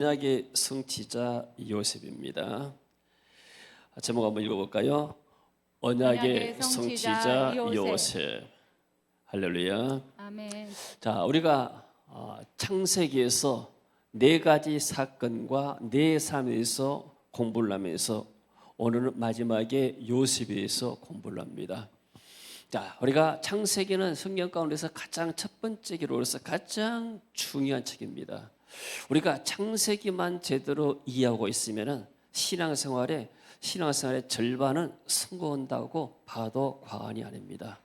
언약의 성취자 요셉입니다. 제목 한번 읽어볼까요? 언약의 성취자 요셉. 할렐루야. 아멘. 자, 우리가 창세기에서 네 가지 사건과 네 삶에서 공부를 하면서 오늘은 마지막에 요셉에 대해서 공부를 합니다. 자, 우리가 창세기는 성경 가운데서 가장 첫 번째 기록으로서 가장 중요한 책입니다. 우리가 창세기만 제대로 이해하고 있으면 신앙생활의 절반은 성공한다고 봐도 과언이 아닙니다.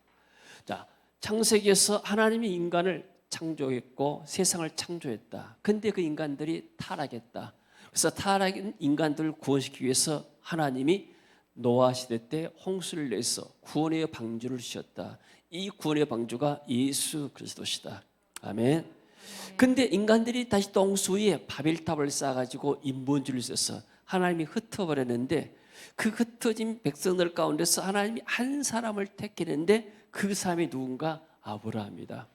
자, 창세기에서 하나님이 인간을 창조했고 세상을 창조했다. 근데 그 인간들이 타락했다. 그래서 타락한 인간들을 구원시키기 위해서 하나님이 노아 시대 때 홍수를 내서 구원의 방주를 주셨다. 이 구원의 방주가 예수 그리스도시다. 아멘. 근데 인간들이 다시 또 홍수 위에 바벨탑을 쌓아가지고 인본주의를 써서 하나님이 흩어버렸는데 그 흩어진 백성들 가운데서 하나님이 한 사람을 택했는데 그 사람이 누군가? 아브라함이다.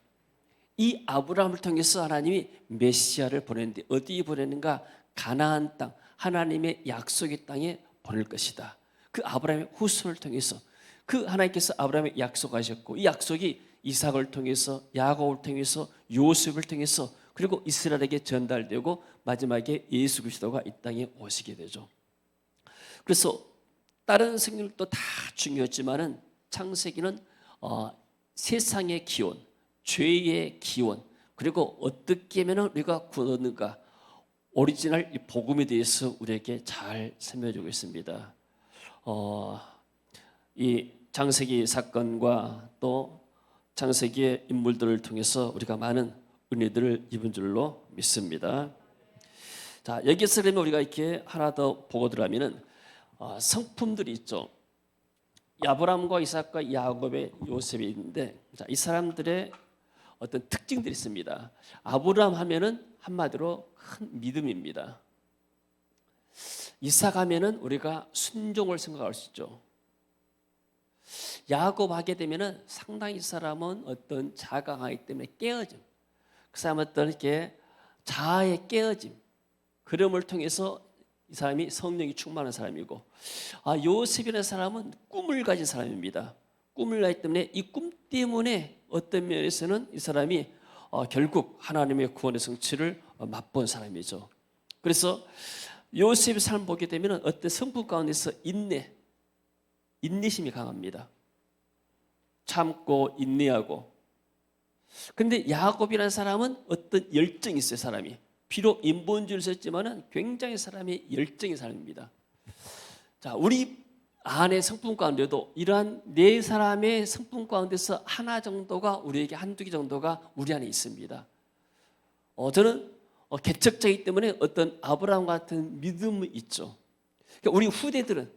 이 아브라함을 통해서 하나님이 메시아를 보냈는데 어디에 보내는가? 가나안 땅, 하나님의 약속의 땅에 보낼 것이다. 그 아브라함의 후손을 통해서 그 하나님께서 아브라함에 약속하셨고 이 약속이 이삭을 통해서 야곱을 통해서 요셉을 통해서 그리고 이스라엘에게 전달되고 마지막에 예수 그리스도가 이 땅에 오시게 되죠. 그래서 다른 성경도 다 중요했지만은 창세기는 세상의 기원, 죄의 기원, 그리고 어떻게 하면 우리가 구원받는가 오리지널 이 복음에 대해서 우리에게 잘 설명해주고 있습니다. 이 창세기 사건과 또 창세기의 인물들을 통해서 우리가 많은 은혜들을 입은 줄로 믿습니다. 자, 여기서 그러면 우리가 이렇게 하나 더 보고 들어가면은 성품들이 있죠. 아브라함과 이삭과 야곱의 요셉이 있는데, 자, 이 사람들의 어떤 특징들이 있습니다. 아브라함 하면은 한마디로 큰 믿음입니다. 이삭 하면은 우리가 순종을 생각할 수 있죠. 야곱 하게 되면은 상당히 이 사람은 어떤 자아가 강하기 때문에 깨어짐. 그 사람은 어떤 이렇게 자아의 깨어짐. 그럼을 통해서 이 사람이 성령이 충만한 사람이고, 요셉이라는 사람은 꿈을 가진 사람입니다. 꿈을 가기 때문에 이 꿈 때문에 어떤 면에서는 이 사람이 결국 하나님의 구원의 성취를 맛본 사람이죠. 그래서 요셉의 삶을 보게 되면 어떤 성품 가운데서 인내심이 강합니다. 참고 인내하고. 근데 야곱이라는 사람은 어떤 열정이 있어요. 사람이 비록 인본주의를 썼지만은 굉장히 사람이 열정의 사람입니다. 자, 우리 안의 성품 가운데도 이러한 네 사람의 성품 가운데서 하나 정도가 우리에게 한두 개 정도가 우리 안에 있습니다. 저는 개척자이기 때문에 어떤 아브라함 같은 믿음이 있죠. 그러니까 우리 후대들은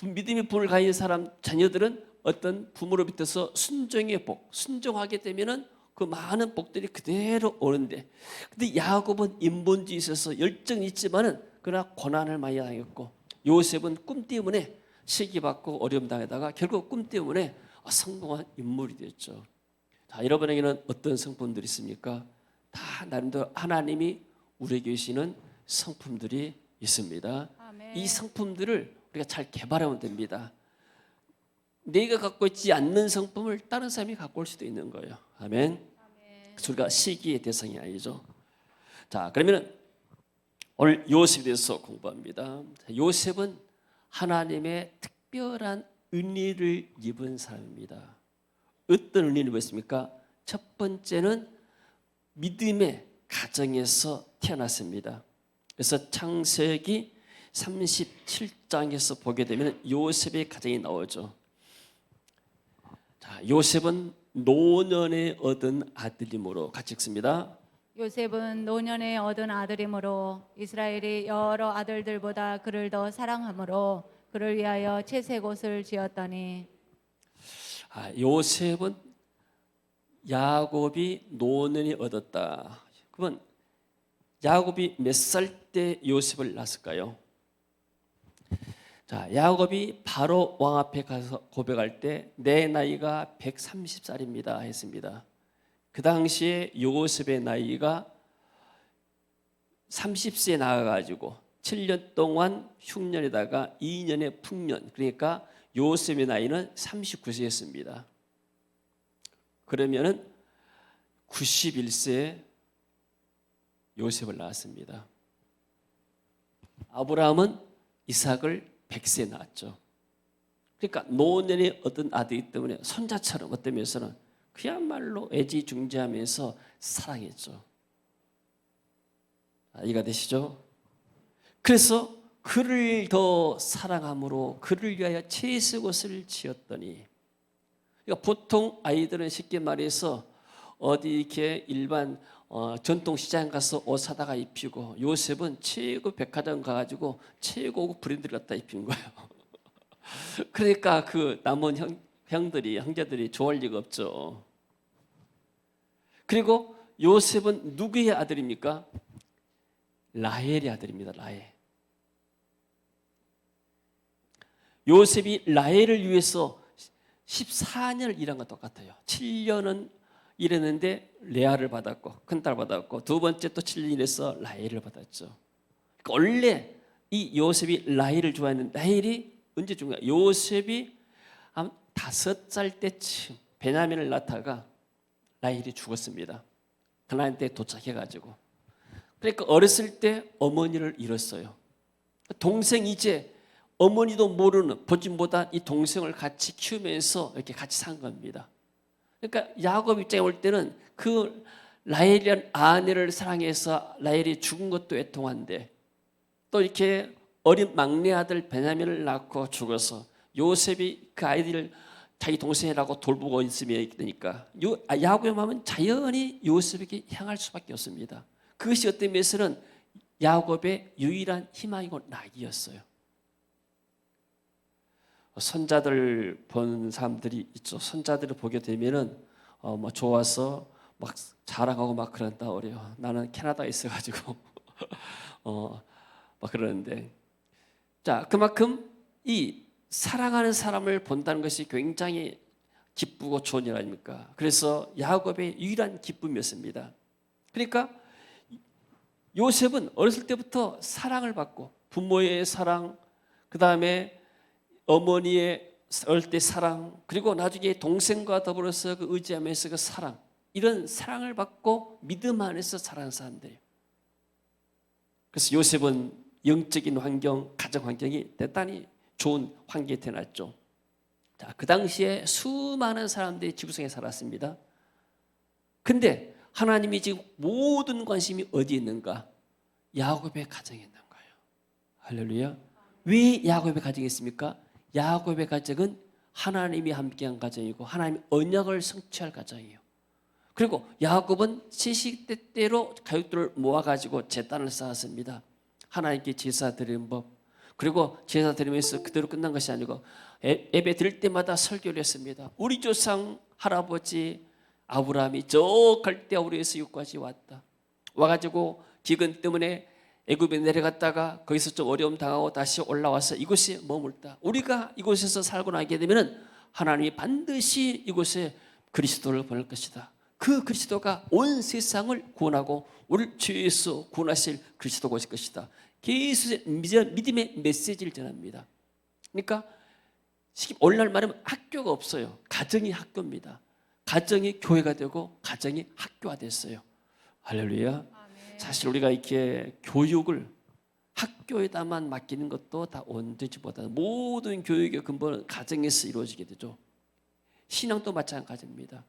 믿음의 본을 가진 사람 자녀들은 어떤 부모로부터서 순종의 복, 순종하게 되면은 그 많은 복들이 그대로 오는데, 근데 야곱은 인본주의에 있어서 열정이 있지만은 그러나 고난을 많이 당했고, 요셉은 꿈 때문에 시기받고 어려움 당하다가 결국 꿈 때문에 성공한 인물이 됐죠. 자, 여러분에게는 어떤 성품들이 있습니까? 다 나름대로 하나님이 우리에게 주시는 성품들이 있습니다. 아멘. 이 성품들을 우리가 잘 개발하면 됩니다. 내가 갖고 있지 않는 성품을 다른 사람이 갖고 올 수도 있는 거예요. 아멘. 그래서 우리가 시기의 대상이 아니죠. 자, 그러면 오늘 요셉에 대해서 공부합니다. 요셉은 하나님의 특별한 은혜를 입은 사람입니다. 어떤 은혜를 입었습니까? 첫 번째는 믿음의 가정에서 태어났습니다. 그래서 창세기 37장에서 보게 되면 요셉의 가정이 나오죠. 자, 요셉은 노년에 얻은 아들이므로 같이 읽습니다. 요셉은 노년에 얻은 아들이므로 이스라엘이 여러 아들들보다 그를 더 사랑하므로 그를 위하여 채색 옷을 지었더니. 요셉은 야곱이 노년에 얻었다. 그러면 야곱이 몇 살 때 요셉을 낳았을까요? 자, 야곱이 바로 왕 앞에 가서 고백할 때 내 나이가 130살입니다 했습니다. 그 당시에 요셉의 나이가 30세에 나가가지고 7년 동안 흉년에다가 2년의 풍년, 그러니까 요셉의 나이는 39세였습니다. 그러면은 91세에 요셉을 낳았습니다. 아브라함은 이삭을 100세에 낳았죠. 그러니까 노년에 얻은 아들이기 때문에 손자처럼 어떤 면에서는 그야말로 애지중지하면서 사랑했죠. 이해가 되시죠? 그래서 그를 더 사랑함으로 그를 위하여 채색옷을 지었더니, 그러니까 보통 아이들은 쉽게 말해서 어디 이렇게 일반 전통시장 가서 옷 사다가 입히고, 요셉은 최고 백화점 가가지고 최고급 브랜드를 갖다 입힌 거예요. 그러니까 그 남은 형제들이 좋아할 리가 없죠. 그리고 요셉은 누구의 아들입니까? 라헬의 아들입니다. 라헬. 요셉이 라헬을 위해서 14년을 일한 것 똑같아요. 7년은 일했는데 레아를 받았고 큰딸 받았고, 두 번째 또 7년 일해서 라헬을 받았죠. 그러니까 원래 이 요셉이 라헬을 좋아했는데, 라헬이 언제 죽은 거야? 요셉이 한 5살 때쯤 베냐민을 낳다가 라헬이 죽었습니다. 가나안 때 도착해가지고. 그러니까 어렸을 때 어머니를 잃었어요. 동생 이제 어머니도 모르는, 보지 못한 이 동생을 같이 키우면서 이렇게 같이 산 겁니다. 그러니까 야곱 입장에 올 때는 그 라헬이라는 아내를 사랑해서 라헬이 죽은 것도 애통한데, 또 이렇게 어린 막내 아들 베냐민을 낳고 죽어서 요셉이 그 아이들을 자기 동생이라고 돌보고 있으니까 야곱의 마음은 자연히 요셉에게 향할 수밖에 없습니다. 그것이 어떤 면에서는 야곱의 유일한 희망이고 낙이었어요. 손자들 본 사람들이 있죠. 손자들을 보게 되면은 뭐 좋아서 막 자랑하고 막 그런다 그래요. 나는 캐나다에 있어가지고 막 그러는데, 자, 그만큼 이 사랑하는 사람을 본다는 것이 굉장히 기쁘고 좋은 일 아닙니까? 그래서 야곱의 유일한 기쁨이었습니다. 그러니까 요셉은 어렸을 때부터 사랑을 받고, 부모의 사랑, 그 다음에 어머니의 어릴 때 사랑, 그리고 나중에 동생과 더불어서 그 의지하면서 그 사랑, 이런 사랑을 받고 믿음 안에서 살아가는 사람들이에요. 그래서 요셉은 영적인 환경, 가정 환경이 대단히 좋은 환경에 태어났죠. 자, 그 당시에 수많은 사람들이 지구상에 살았습니다. 근데 하나님이 지금 모든 관심이 어디에 있는가? 야곱의 가정에 있는 거예요. 할렐루야. 왜 야곱의 가정에 있습니까? 야곱의 가정은 하나님이 함께한 가정이고 하나님의 언약을 성취할 가정이에요. 그리고 야곱은 시시때때로 가족들을 모아가지고 제단을 쌓았습니다. 하나님께 제사 드리는 법, 그리고 제사 드리면서 그대로 끝난 것이 아니고 예배 드릴 때마다 설교를 했습니다. 우리 조상 할아버지 아브라함이 저 갈대아 우르에서 여기까지 왔다. 와가지고 기근 때문에 애굽에 내려갔다가 거기서 좀 어려움 당하고 다시 올라와서 이곳에 머물다. 우리가 이곳에서 살고 나게 되면 하나님이 반드시 이곳에 그리스도를 보낼 것이다. 그 그리스도가 온 세상을 구원하고 우리를 죄에서 구원하실 그리스도가 오실 것이다. 계속 믿음의 메시지를 전합니다. 그러니까 오늘날 말하면 학교가 없어요. 가정이 학교입니다. 가정이 교회가 되고 가정이 학교가 됐어요. 할렐루야. 아멘. 사실 우리가 이렇게 교육을 학교에다만 맡기는 것도 다 온전치 못하다. 모든 교육의 근본은 가정에서 이루어지게 되죠. 신앙도 마찬가지입니다.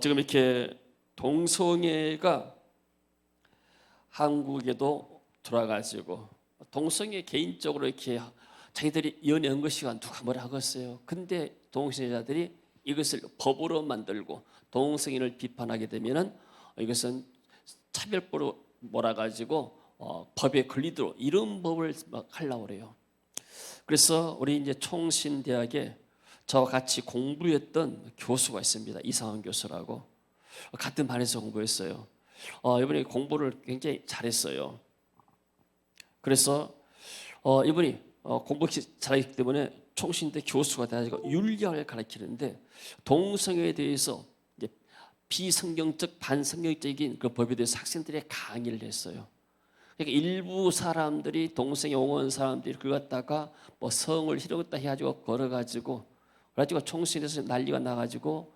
지금 이렇게 동성애가 한국에도 들어와가지고, 동성애 개인적으로 이렇게 자기들이 연애한 것이가 누가 뭐라 하겠어요. 근데 동성애자들이 이것을 법으로 만들고 동성애를 비판하게 되면은 이것은 차별법으로 몰아가지고 법에 걸리도록 이런 법을 막 하려고 그래요. 그래서 우리 이제 총신대학에 저와 같이 공부했던 교수가 있습니다. 이상원 교수라고. 같은 반에서 공부했어요. 이분이 공부를 굉장히 잘했어요. 그래서 이분이 공부 잘하기 때문에 총신대 교수가 돼가지고 윤리학을 가르치는데, 동성애에 대해서 이제 비성경적 반성경적인 그 법에 대해서 학생들의 강의를 했어요. 그러니까 일부 사람들이 동성애 옹호원 사람들이 그걸 갖다가 뭐 성을 희롱했다 해가지고 걸어가지고 그래가지고 총선에서 난리가 나가지고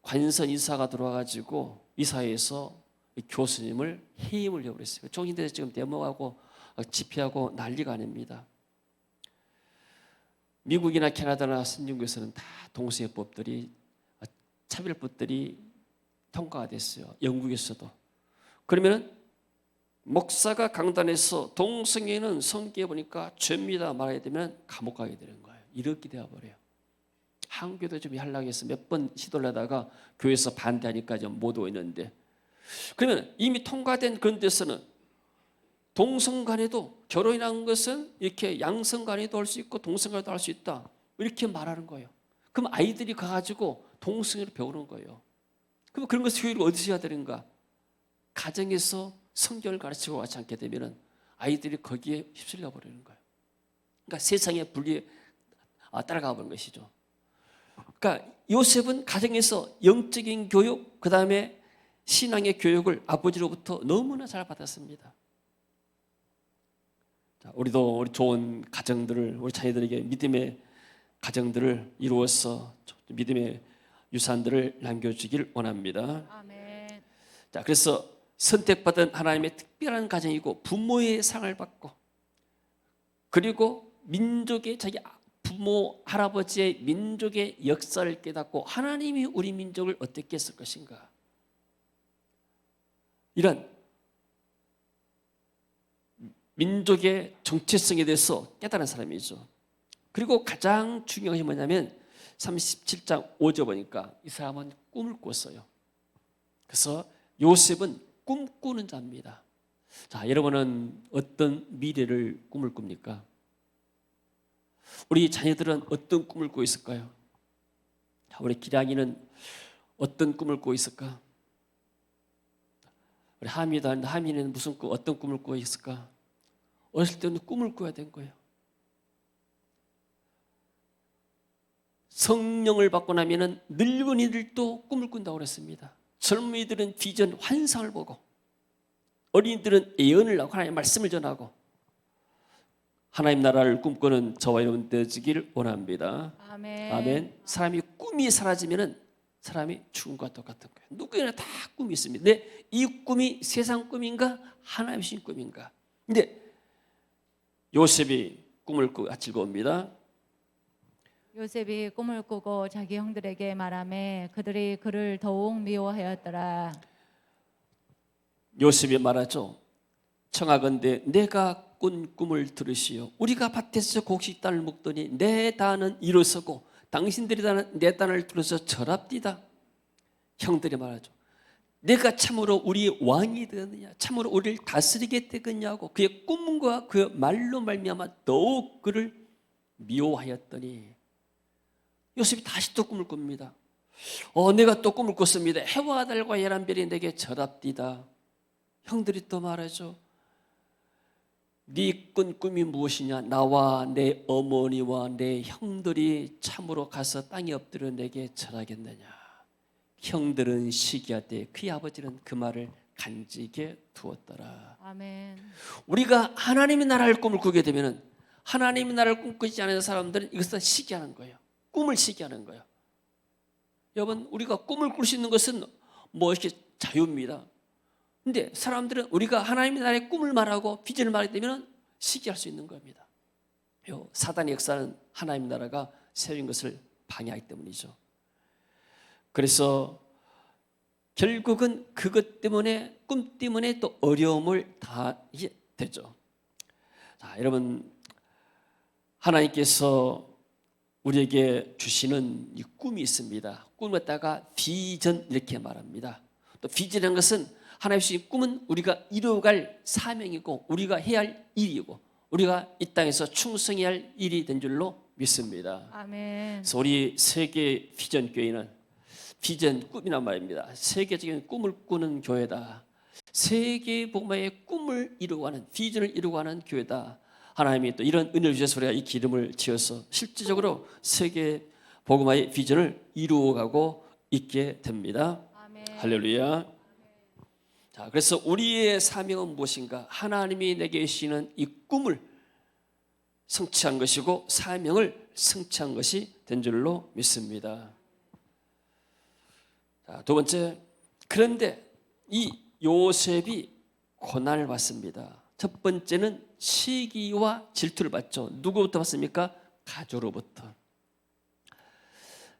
관선 이사가 들어와가지고 이사회에서 교수님을 해임을 해버렸어요. 총인들에서 지금 데모하고 집회하고 난리가 아닙니다. 미국이나 캐나다나 선진국에서는 다 동성애법들이 차별법들이 통과가 됐어요. 영국에서도. 그러면은 목사가 강단에서 동성애는 성경에 보니까 죄입니다 말하게 되면 감옥 가게 되는 거예요. 이렇게 되어버려요. 한국에도 좀 하려고 해서 몇 번 시도를 하다가 교회에서 반대하니까 좀 못 오는데, 그러면 이미 통과된 그런 데서는 동성간에도 결혼이라는 것은 이렇게 양성간에도 할 수 있고 동성간에도 할 수 있다 이렇게 말하는 거예요. 그럼 아이들이 가가지고 동성애를 배우는 거예요. 그럼 그런 것을 교육을 어디서 해야 되는가? 가정에서 성경을 가르치고 하지 않게 되면 아이들이 거기에 휩쓸려 버리는 거예요. 그러니까 세상의 분리에 따라가 버린 것이죠. 그러니까 요셉은 가정에서 영적인 교육, 그 다음에 신앙의 교육을 아버지로부터 너무나 잘 받았습니다. 자, 우리도 우리 좋은 가정들을, 우리 자녀들에게 믿음의 가정들을 이루어서 믿음의 유산들을 남겨주길 원합니다. 아멘. 자, 그래서 선택받은 하나님의 특별한 가정이고 부모의 상을 받고, 그리고 민족의 자기 부모, 할아버지의 민족의 역사를 깨닫고 하나님이 우리 민족을 어떻게 했을 것인가, 이런 민족의 정체성에 대해서 깨달은 사람이죠. 그리고 가장 중요한 게 뭐냐면 37장 5절 보니까 이 사람은 꿈을 꿨어요. 그래서 요셉은 꿈꾸는 자입니다. 자, 여러분은 어떤 미래를 꿈을 꿉니까? 우리 자녀들은 어떤 꿈을 꾸고 있을까요? 자, 우리 기량이는 어떤 꿈을 꾸고 있을까? 우리 하민이는 무슨 어떤 꿈을 꾸고 있을까? 어렸을 때는 꿈을 꿔야 된 거예요. 성령을 받고 나면은 늙은이들도 꿈을 꾼다고 그랬습니다. 젊은이들은 비전, 환상을 보고, 어린이들은 예언을 하고 하나님의 말씀을 전하고, 하나님 나라를 꿈꾸는 저와 여러분 되시길 원합니다. 아멘. 아멘. 사람이 꿈이 사라지면은 사람이 죽은 것과 똑같은 거예요. 누구나 다 꿈이 있습니다. 근데 이 꿈이 세상 꿈인가 하나님의 신 꿈인가? 근데 요셉이 꿈을 꾸고 즐거웁니다. 요셉이 꿈을 꾸고 자기 형들에게 말하매 그들이 그를 더욱 미워하였더라. 요셉이 말하죠. 청하건대 내가 꾼 꿈을 들으시오. 우리가 밭에서 곡식 땅을 먹더니 내 단은 일어서고 당신들이 내 단을 들어서 절합디다. 형들이 말하죠. 내가 참으로 우리의 왕이 되느냐, 참으로 우리를 다스리게 되겠냐고 그의 꿈과 그의 말로 말미암아 더욱 그를 미워하였더니 요셉이 다시 또 꿈을 꿉니다. 내가 또 꿈을 꿨습니다. 해와 달과 열한별이 내게 절합디다. 형들이 또 말하죠. 네 꾼 꿈이 무엇이냐? 나와 내 어머니와 내 형들이 참으로 가서 땅에 엎드려 내게 절하겠느냐? 형들은 시기하되 그의 아버지는 그 말을 간직해 두었더라. 아멘. 우리가 하나님의 나라를 꿈을 꾸게 되면 하나님의 나라를 꿈꾸지 않는 사람들은 이것을 시기하는 거예요. 꿈을 시기하는 거예요. 여러분, 우리가 꿈을 꿀 수 있는 것은 뭐 이렇게 자유입니다. 근데 사람들은 우리가 하나님의 나라의 꿈을 말하고 비전을 말하게 되면 시기할 수 있는 겁니다. 사단의 역사는 하나님의 나라가 세운 것을 방해하기 때문이죠. 그래서 결국은 그것 때문에, 꿈 때문에 또 어려움을 당하게 되죠. 자, 여러분, 하나님께서 우리에게 주시는 이 꿈이 있습니다. 꿈을 갖다가 비전 이렇게 말합니다. 또 비전이라는 것은 하나님 주신 꿈은 우리가 이루어갈 사명이고 우리가 해야 할 일이고 우리가 이 땅에서 충성해야 할 일이 된 줄로 믿습니다. 아멘. 그래서 우리 세계 비전 교회는 비전 꿈이란 말입니다. 세계적인 꿈을 꾸는 교회다. 세계 복음화의 꿈을 이루어가는 비전을 이루어가는 교회다. 하나님이 또 이런 은혜를 주셔서 우리가 이 기름을 지어서 실질적으로 세계 복음화의 비전을 이루어가고 있게 됩니다. 아멘. 할렐루야. 자, 그래서 우리의 사명은 무엇인가? 하나님이 내게 주시는 이 꿈을 성취한 것이고 사명을 성취한 것이 된 줄로 믿습니다. 자, 두 번째, 그런데 이 요셉이 고난을 받습니다. 첫 번째는 시기와 질투를 받죠. 누구부터 받습니까? 가족으로부터.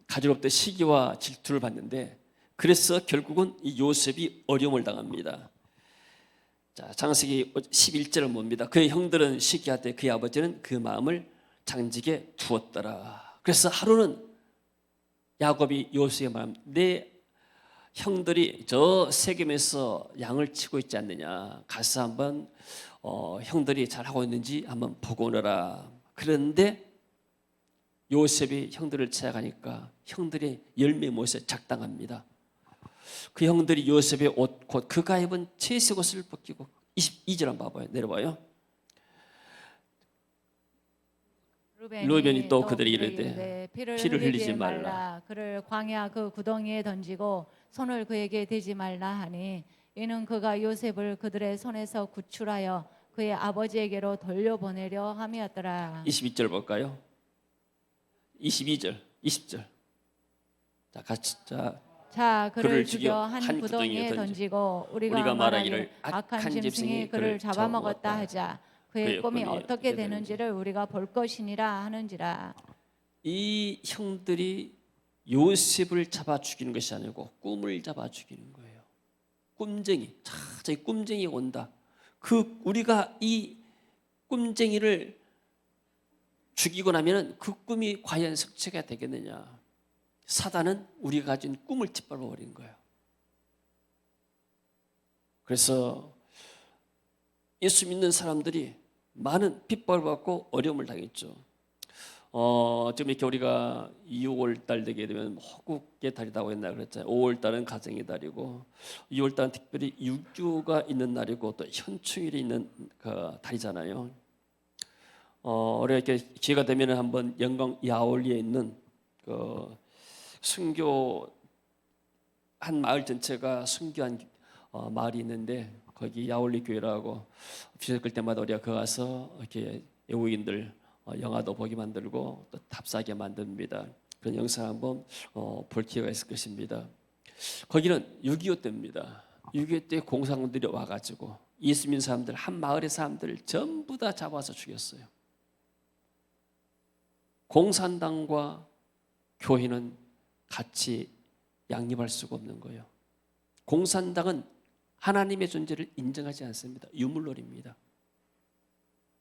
가족으로부터 시기와 질투를 받는데, 그래서 결국은 이 요셉이 어려움을 당합니다. 자, 창세기 11절을 봅니다. 그의 형들은 시기하되 그의 아버지는 그 마음을 장직에 두었더라. 그래서 하루는 야곱이 요셉에게 말합니다. 내 형들이 저 세겜에서 양을 치고 있지 않느냐, 가서 한번 형들이 잘하고 있는지 한번 보고 오너라. 그런데 요셉이 형들을 찾아가니까 형들이 열매 못에 작당합니다. 그 형들이 요셉의 옷, 곧 그가 입은 채색 옷을 벗기고 22절 한번 봐봐요. 내려봐요. 루벤이 또 그들이 이르되 피를 흘리지 말라. 그를 광야 그 구덩이에 던지고 손을 그에게 대지 말라 하니 이는 그가 요셉을 그들의 손에서 구출하여 그의 아버지에게로 돌려보내려 함이었더라. 22절 볼까요? 22절, 20절. 자, 같이. 자, 그를 죽여 한 구덩이에 던지고 우리가 말하기를 악한 짐승이 그를 잡아먹었다 하자. 그의 꿈이 어떻게 되는지를 우리가 볼 것이니라 하는지라. 이 형들이 요셉을 잡아 죽이는 것이 아니고 꿈을 잡아 죽이는 거예요. 꿈쟁이. 자, 저기 꿈쟁이 온다. 우리가 이 꿈쟁이를 죽이고 나면은 그 꿈이 과연 성취가 되겠느냐? 사단은 우리가 가진 꿈을 짓밟아 버린 거예요. 그래서 예수 믿는 사람들이 많은 핍박을 받고 어려움을 당했죠. 지금 이렇게 우리가 2월 달 되게 되면 호국의 달이라고 옛날에 그랬잖아요. 5월 달은 가정의 달이고 6월 달은 특별히 유주가 있는 날이고 또 현충일이 있는 그 달이잖아요. 우리가 이렇게 기회가 되면 한번 영광 야올리에 있는 그 순교 한 마을 전체가 순교한 마을이 있는데 거기 야올리 교회라고 비전 끌 때마다 우리가 거 가서 이렇게 외국인들 영화도 보게 만들고 또 답사하게 만듭니다. 그런 영상 한번 볼 기회가 있을 것입니다. 거기는 6.25 때입니다. 6.25 때 공산군들이 와가지고 예수 믿는 사람들 한 마을의 사람들을 전부 다 잡아서 죽였어요. 공산당과 교회는 같이 양립할 수가 없는 거예요. 공산당은 하나님의 존재를 인정하지 않습니다. 유물론입니다.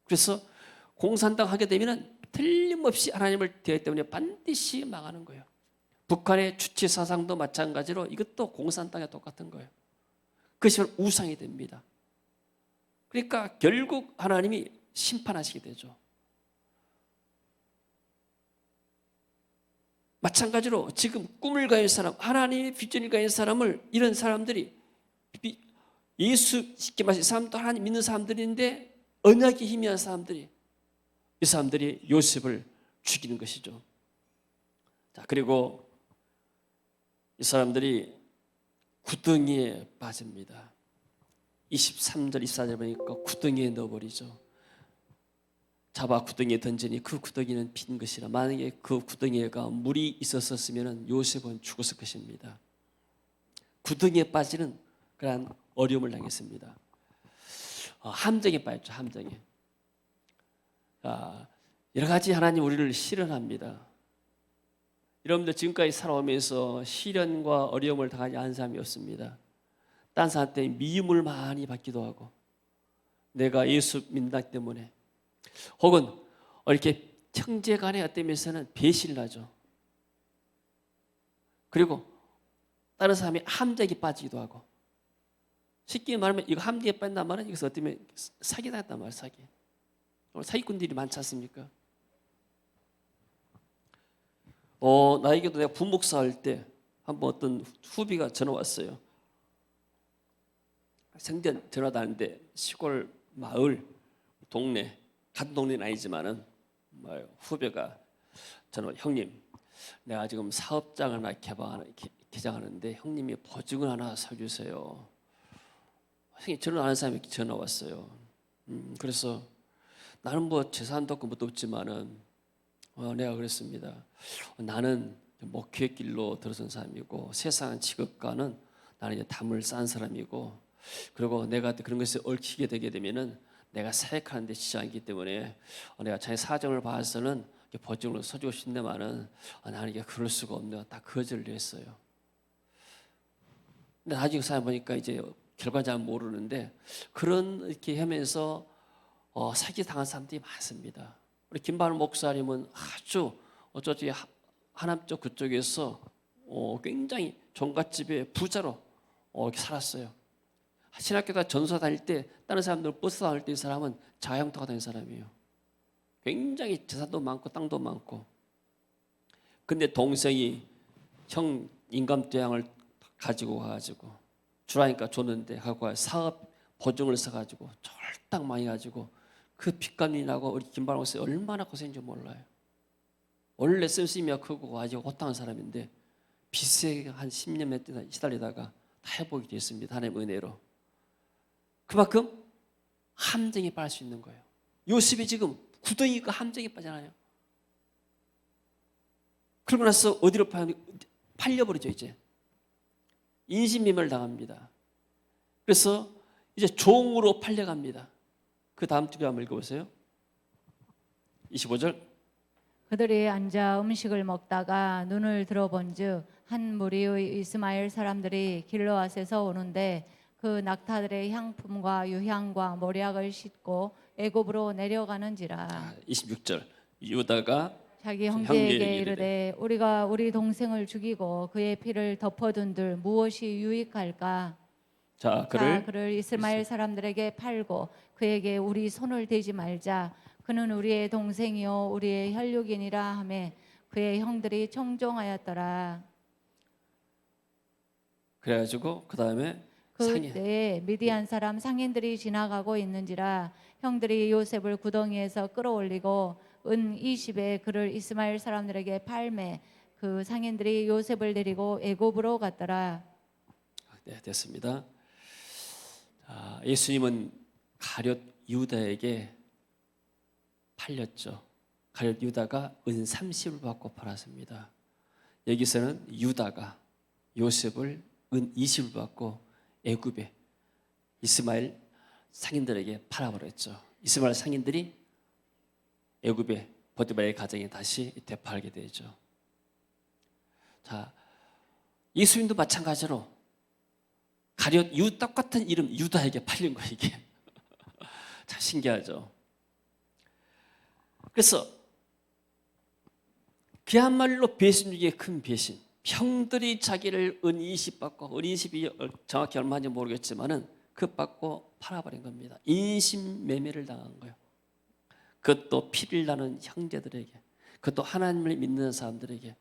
그래서 공산당 하게 되면 틀림없이 하나님을 대하기 때문에 반드시 망하는 거예요. 북한의 주치 사상도 마찬가지로 이것도 공산당에 똑같은 거예요. 그것이 우상이 됩니다. 그러니까 결국 하나님이 심판하시게 되죠. 마찬가지로 지금 꿈을 가진 사람, 하나님의 비전을 가진 사람을 이런 사람들이 예수 쉽게 말해서 사람도 하나님 믿는 사람들인데 언약이 희미한 사람들이 이 사람들이 요셉을 죽이는 것이죠. 자, 그리고 이 사람들이 구덩이에 빠집니다. 23절 24절 보니까 구덩이에 넣어버리죠. 잡아 구덩이에 던지니 그 구덩이는 빈 것이라. 만약에 그 구덩이가 물이 있었으면 요셉은 죽었을 것입니다. 구덩이에 빠지는 그러한 어려움을 당했습니다. 함정에 빠졌죠. 함정에. 여러 가지 하나님 우리를 시련합니다. 여러분들 지금까지 살아오면서 시련과 어려움을 당하지 않은 사람이 없습니다. 딴 사람한테 미움을 많이 받기도 하고 내가 예수 믿다 때문에 혹은 이렇게 형제간에 어떤 면에서는 배신을 하죠. 그리고 다른 사람이 함정에 빠지기도 하고 쉽게 말하면 이거 함정에 빠진단 말은 이것을 어떻게 사기당했단 말이에요. 사기. 오늘 사기꾼들이 많지 않습니까? 나에게도 내가 부목사 할 때 한번 어떤 후비가 전화 왔어요. 생전 전화도 하는데 시골 마을 동네 같은 동네는 아니지만은 후배가 저는 형님 내가 지금 사업장 하나 개장하는데 형님이 보증을 하나 사주세요. 저는 아는 사람이 전화 왔어요. 그래서 나는 뭐 재산도 없고 뭣도 없지만은 내가 그랬습니다. 나는 목회의 길로 들어선 사람이고 세상 직업과는 나는 이제 담을 쌓은 사람이고, 그리고 내가 그런 것에 얽히게 되게 되면은 내가 사역하는 데 지장이기 때문에 내가 자기 사정을 봐서는 보증으로 서주고 싶네만은 나는 이게 그럴 수가 없네요. 딱 거절을 했어요. 근데 나중에 사람 보니까 이제 결과는 잘 모르는데 그런 이렇게 하면서 사기 당한 사람들이 많습니다. 우리 김바울 목사님은 아주 어쩌지 하남 쪽 그쪽에서 굉장히 종갓집의 부자로 이렇게 살았어요. 신학교가 전서 다닐 때 다른 사람들 버스 다닐 때 이 사람은 자영 타고 다니는 사람이에요. 굉장히 재산도 많고 땅도 많고. 근데 동생이 형 인감대양을 가지고 가가지고 주라니까 줬는데 갖고 와 사업 보증을 써가지고 쫄딱 많이 가지고 그 빚감이 나고 우리 김바울 목사 얼마나 고생인지 몰라요. 원래 씀씀이가 크고 아주 호탕한 사람인데 빚에 한 10년 몇 년 시달리다가 다 회복이 됐습니다. 하나님의 은혜로. 그만큼 함정에 빠질 수 있는 거예요. 요셉이 지금 구덩이가 함정에 빠지잖아요. 그러고 나서 어디로 팔려버리죠. 이제 인신매매를 당합니다. 그래서 이제 종으로 팔려갑니다. 그 다음 주에 한번 읽어보세요. 25절. 그들이 앉아 음식을 먹다가 눈을 들어본즉 한 무리의 이스마엘 사람들이 길르앗에서 오는데 그 낙타들의 향품과 유향과 모략을 싣고 애굽으로 내려가는지라. 26절. 유다가 자기 형제에게 이르되 우리가 우리 동생을 죽이고 그의 피를 덮어둔들 무엇이 유익할까? 자, 그를 이스마엘 사람들에게 팔고 그에게 우리 손을 대지 말자. 그는 우리의 동생이요 우리의 혈육이니라 하매 그의 형들이 청종하였더라. 그래가지고 그 다음에 그때 미디안 사람 상인들이 지나가고 있는지라 형들이 요셉을 구덩이에서 끌어올리고 은 20에 그를 이스마엘 사람들에게 팔매 그 상인들이 요셉을 데리고 애굽으로 갔더라. 네, 됐습니다. 예수님은 가룟 유다에게 팔렸죠. 가룟 유다가 은 30을 받고 팔았습니다. 여기서는 유다가 요셉을 은 20을 받고 애굽에 이스마엘 상인들에게 팔아버렸죠. 이스마엘 상인들이 애굽의 보디발의 가정에 다시 되팔게 되죠. 자, 예수님도 마찬가지로 가룟 똑같은 이름 유다에게 팔린 거예요. 이게 참 신기하죠. 그래서 그야말로 배신 중에 큰 배신. 형들이 자기를 은 20 받고 은 20이 정확히 얼마인지 모르겠지만은 그 받고 팔아버린 겁니다. 인신매매를 당한 거예요. 그것도 피를 나는 형제들에게, 그것도 하나님을 믿는 사람들에게.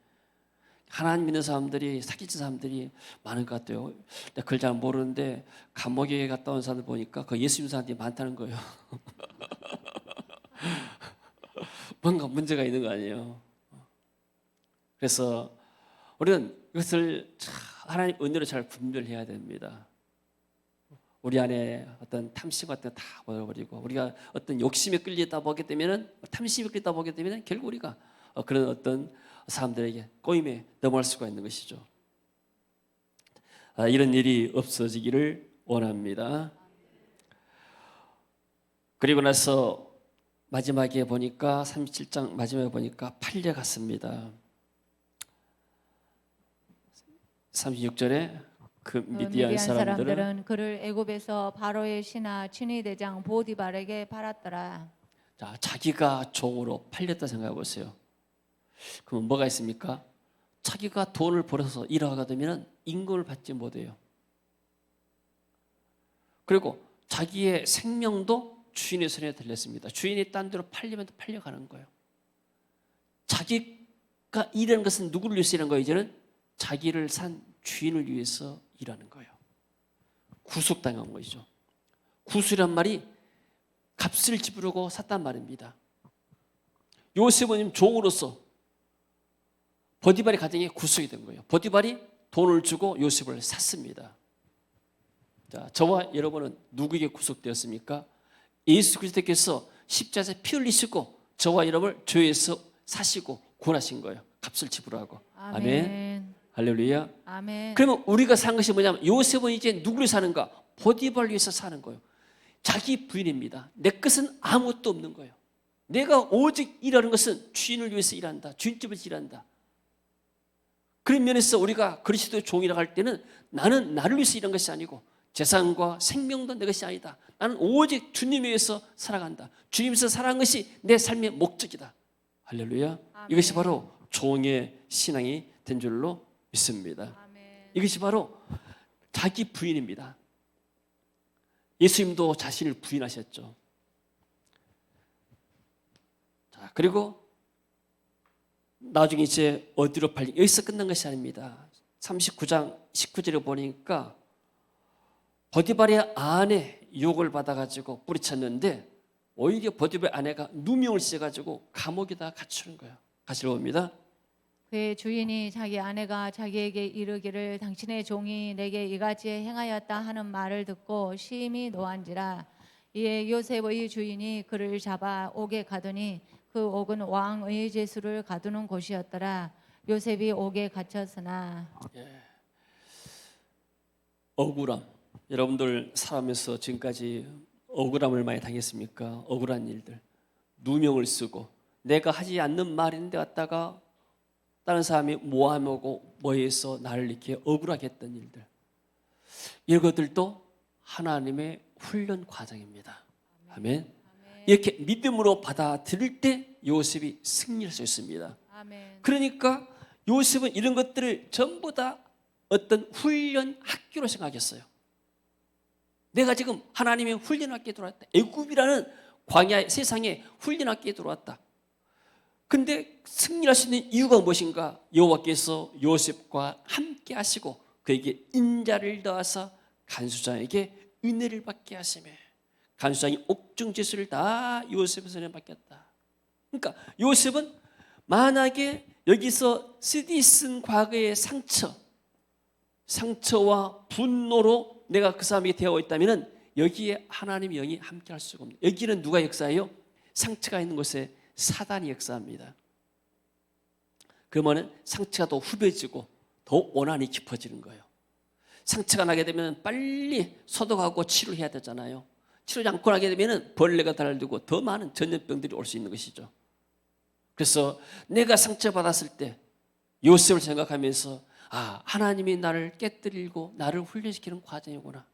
하나님 믿는 사람들이 사기친 사람들이 많은 것 같아요. 그걸 잘 모르는데 감옥에 갔다 온 사람들 보니까 그 예수 믿는 사람들이 많다는 거예요. 뭔가 문제가 있는 거 아니에요. 그래서 우리는 이것을 하나님 은혜로 잘 분별해야 됩니다. 우리 안에 어떤 탐심 같은 거 다 버려버리고 우리가 어떤 욕심에 끌리다 보게 되면은 탐심에 끌리다 보게 되면은 결국 우리가 그런 어떤 사람들에게 꼬임에 넘어갈 수가 있는 것이죠. 이런 일이 없어지기를 원합니다. 그리고 나서 마지막에 보니까 37장 마지막에 보니까 팔려갔습니다. 36절에 그 미디안 사람들은 그를 애굽에서 바로의 신하 친위 대장 보디발에게 팔았더라. 자, 자기가 종으로 팔렸다 생각해 보세요. 그럼 뭐가 있습니까? 자기가 돈을 벌어서 일하게 되면 임금을 받지 못해요. 그리고 자기의 생명도 주인의 손에 들렸습니다. 주인이 딴 데로 팔리면 팔려가는 거예요. 자기가 일하는 것은 누구를 위해서 일하는 거예요? 이제는 자기를 산 주인을 위해서 일하는 거예요. 구속당한 것이죠. 구속이란 말이 값을 지불하고 샀단 말입니다. 요셉은 종으로서 보디발의 가정에 구속이 된 거예요. 보디발이 돈을 주고 요셉을 샀습니다. 자, 저와 여러분은 누구에게 구속되었습니까? 예수 그리스도께서 십자가에서 피 흘리시고 저와 여러분을 죄에서 사시고 구원하신 거예요. 값을 지불하고. 아멘. 할렐루야. 아멘. 그러면 우리가 산 것이 뭐냐면 요셉은 이제 누구를 사는가? 보디발을 위해서 사는 거예요. 자기 부인입니다. 내 것은 아무것도 없는 거예요. 내가 오직 일하는 것은 주인을 위해서 일한다. 주인집에서 일한다. 그런 면에서 우리가 그리스도의 종이라고 할 때는 나는 나를 위해서 일한 것이 아니고 재산과 생명도 내 것이 아니다. 나는 오직 주님 위해서 살아간다. 주님에서 살아간 것이 내 삶의 목적이다. 할렐루야. 아멘. 이것이 바로 종의 신앙이 된 줄로 믿습니다. 아멘. 이것이 바로 자기 부인입니다. 예수님도 자신을 부인하셨죠. 자, 그리고 나중에 이제 어디로 팔리 여기서 끝난 것이 아닙니다. 39장 19절에 보니까 보디발의 아내 유혹을 받아가지고 뿌리쳤는데 오히려 보디발 아내가 누명을 씌워가지고 감옥에다 갇히는 거예요. 같이 봅니다. 그의 주인이 자기 아내가 자기에게 이르기를 당신의 종이 내게 이같이 행하였다 하는 말을 듣고 심히 노한지라. 이에 요셉의 주인이 그를 잡아 옥에 가더니 그 옥은 왕의 제수를 가두는 곳이었더라. 요셉이 옥에 갇혔으나 억울함. 여러분들 살아면서 지금까지 억울함을 많이 당했습니까? 억울한 일들. 누명을 쓰고 내가 하지 않는 말인데 왔다가 다른 사람이 뭐하고 뭐해서 나를 이렇게 억울하게 했던 일들. 이런 것들도 하나님의 훈련 과정입니다. 아멘. 이렇게 믿음으로 받아들일 때 요셉이 승리할 수 있습니다. 아멘. 그러니까 요셉은 이런 것들을 전부 다 어떤 훈련 학교로 생각했어요. 내가 지금 하나님의 훈련 학교에 들어왔다. 애굽이라는 광야 세상에 훈련 학교에 들어왔다. 근데 승리할 수 있는 이유가 무엇인가? 여호와께서 요셉과 함께 하시고 그에게 인자를 더하사 간수장에게 은혜를 받게 하시매 간수장이 옥중지수를 다 요셉의 손에 맡겼다. 그러니까 요셉은 만약에 여기서 쓰디쓴 과거의 상처와 분노로 내가 그 사람에게 되어 있다면 여기에 하나님의 영이 함께 할 수가 없는. 여기는 누가 역사해요? 상처가 있는 곳에 사단이 역사합니다. 그러면 상처가 더 후벼지고 더 원한이 깊어지는 거예요. 상처가 나게 되면 빨리 소독하고 치료해야 되잖아요. 치료하지 않고 나게 되면 벌레가 달리고 더 많은 전염병들이 올 수 있는 것이죠. 그래서 내가 상처받았을 때 요셉을 생각하면서 하나님이 나를 깨뜨리고 나를 훈련시키는 과정이구나.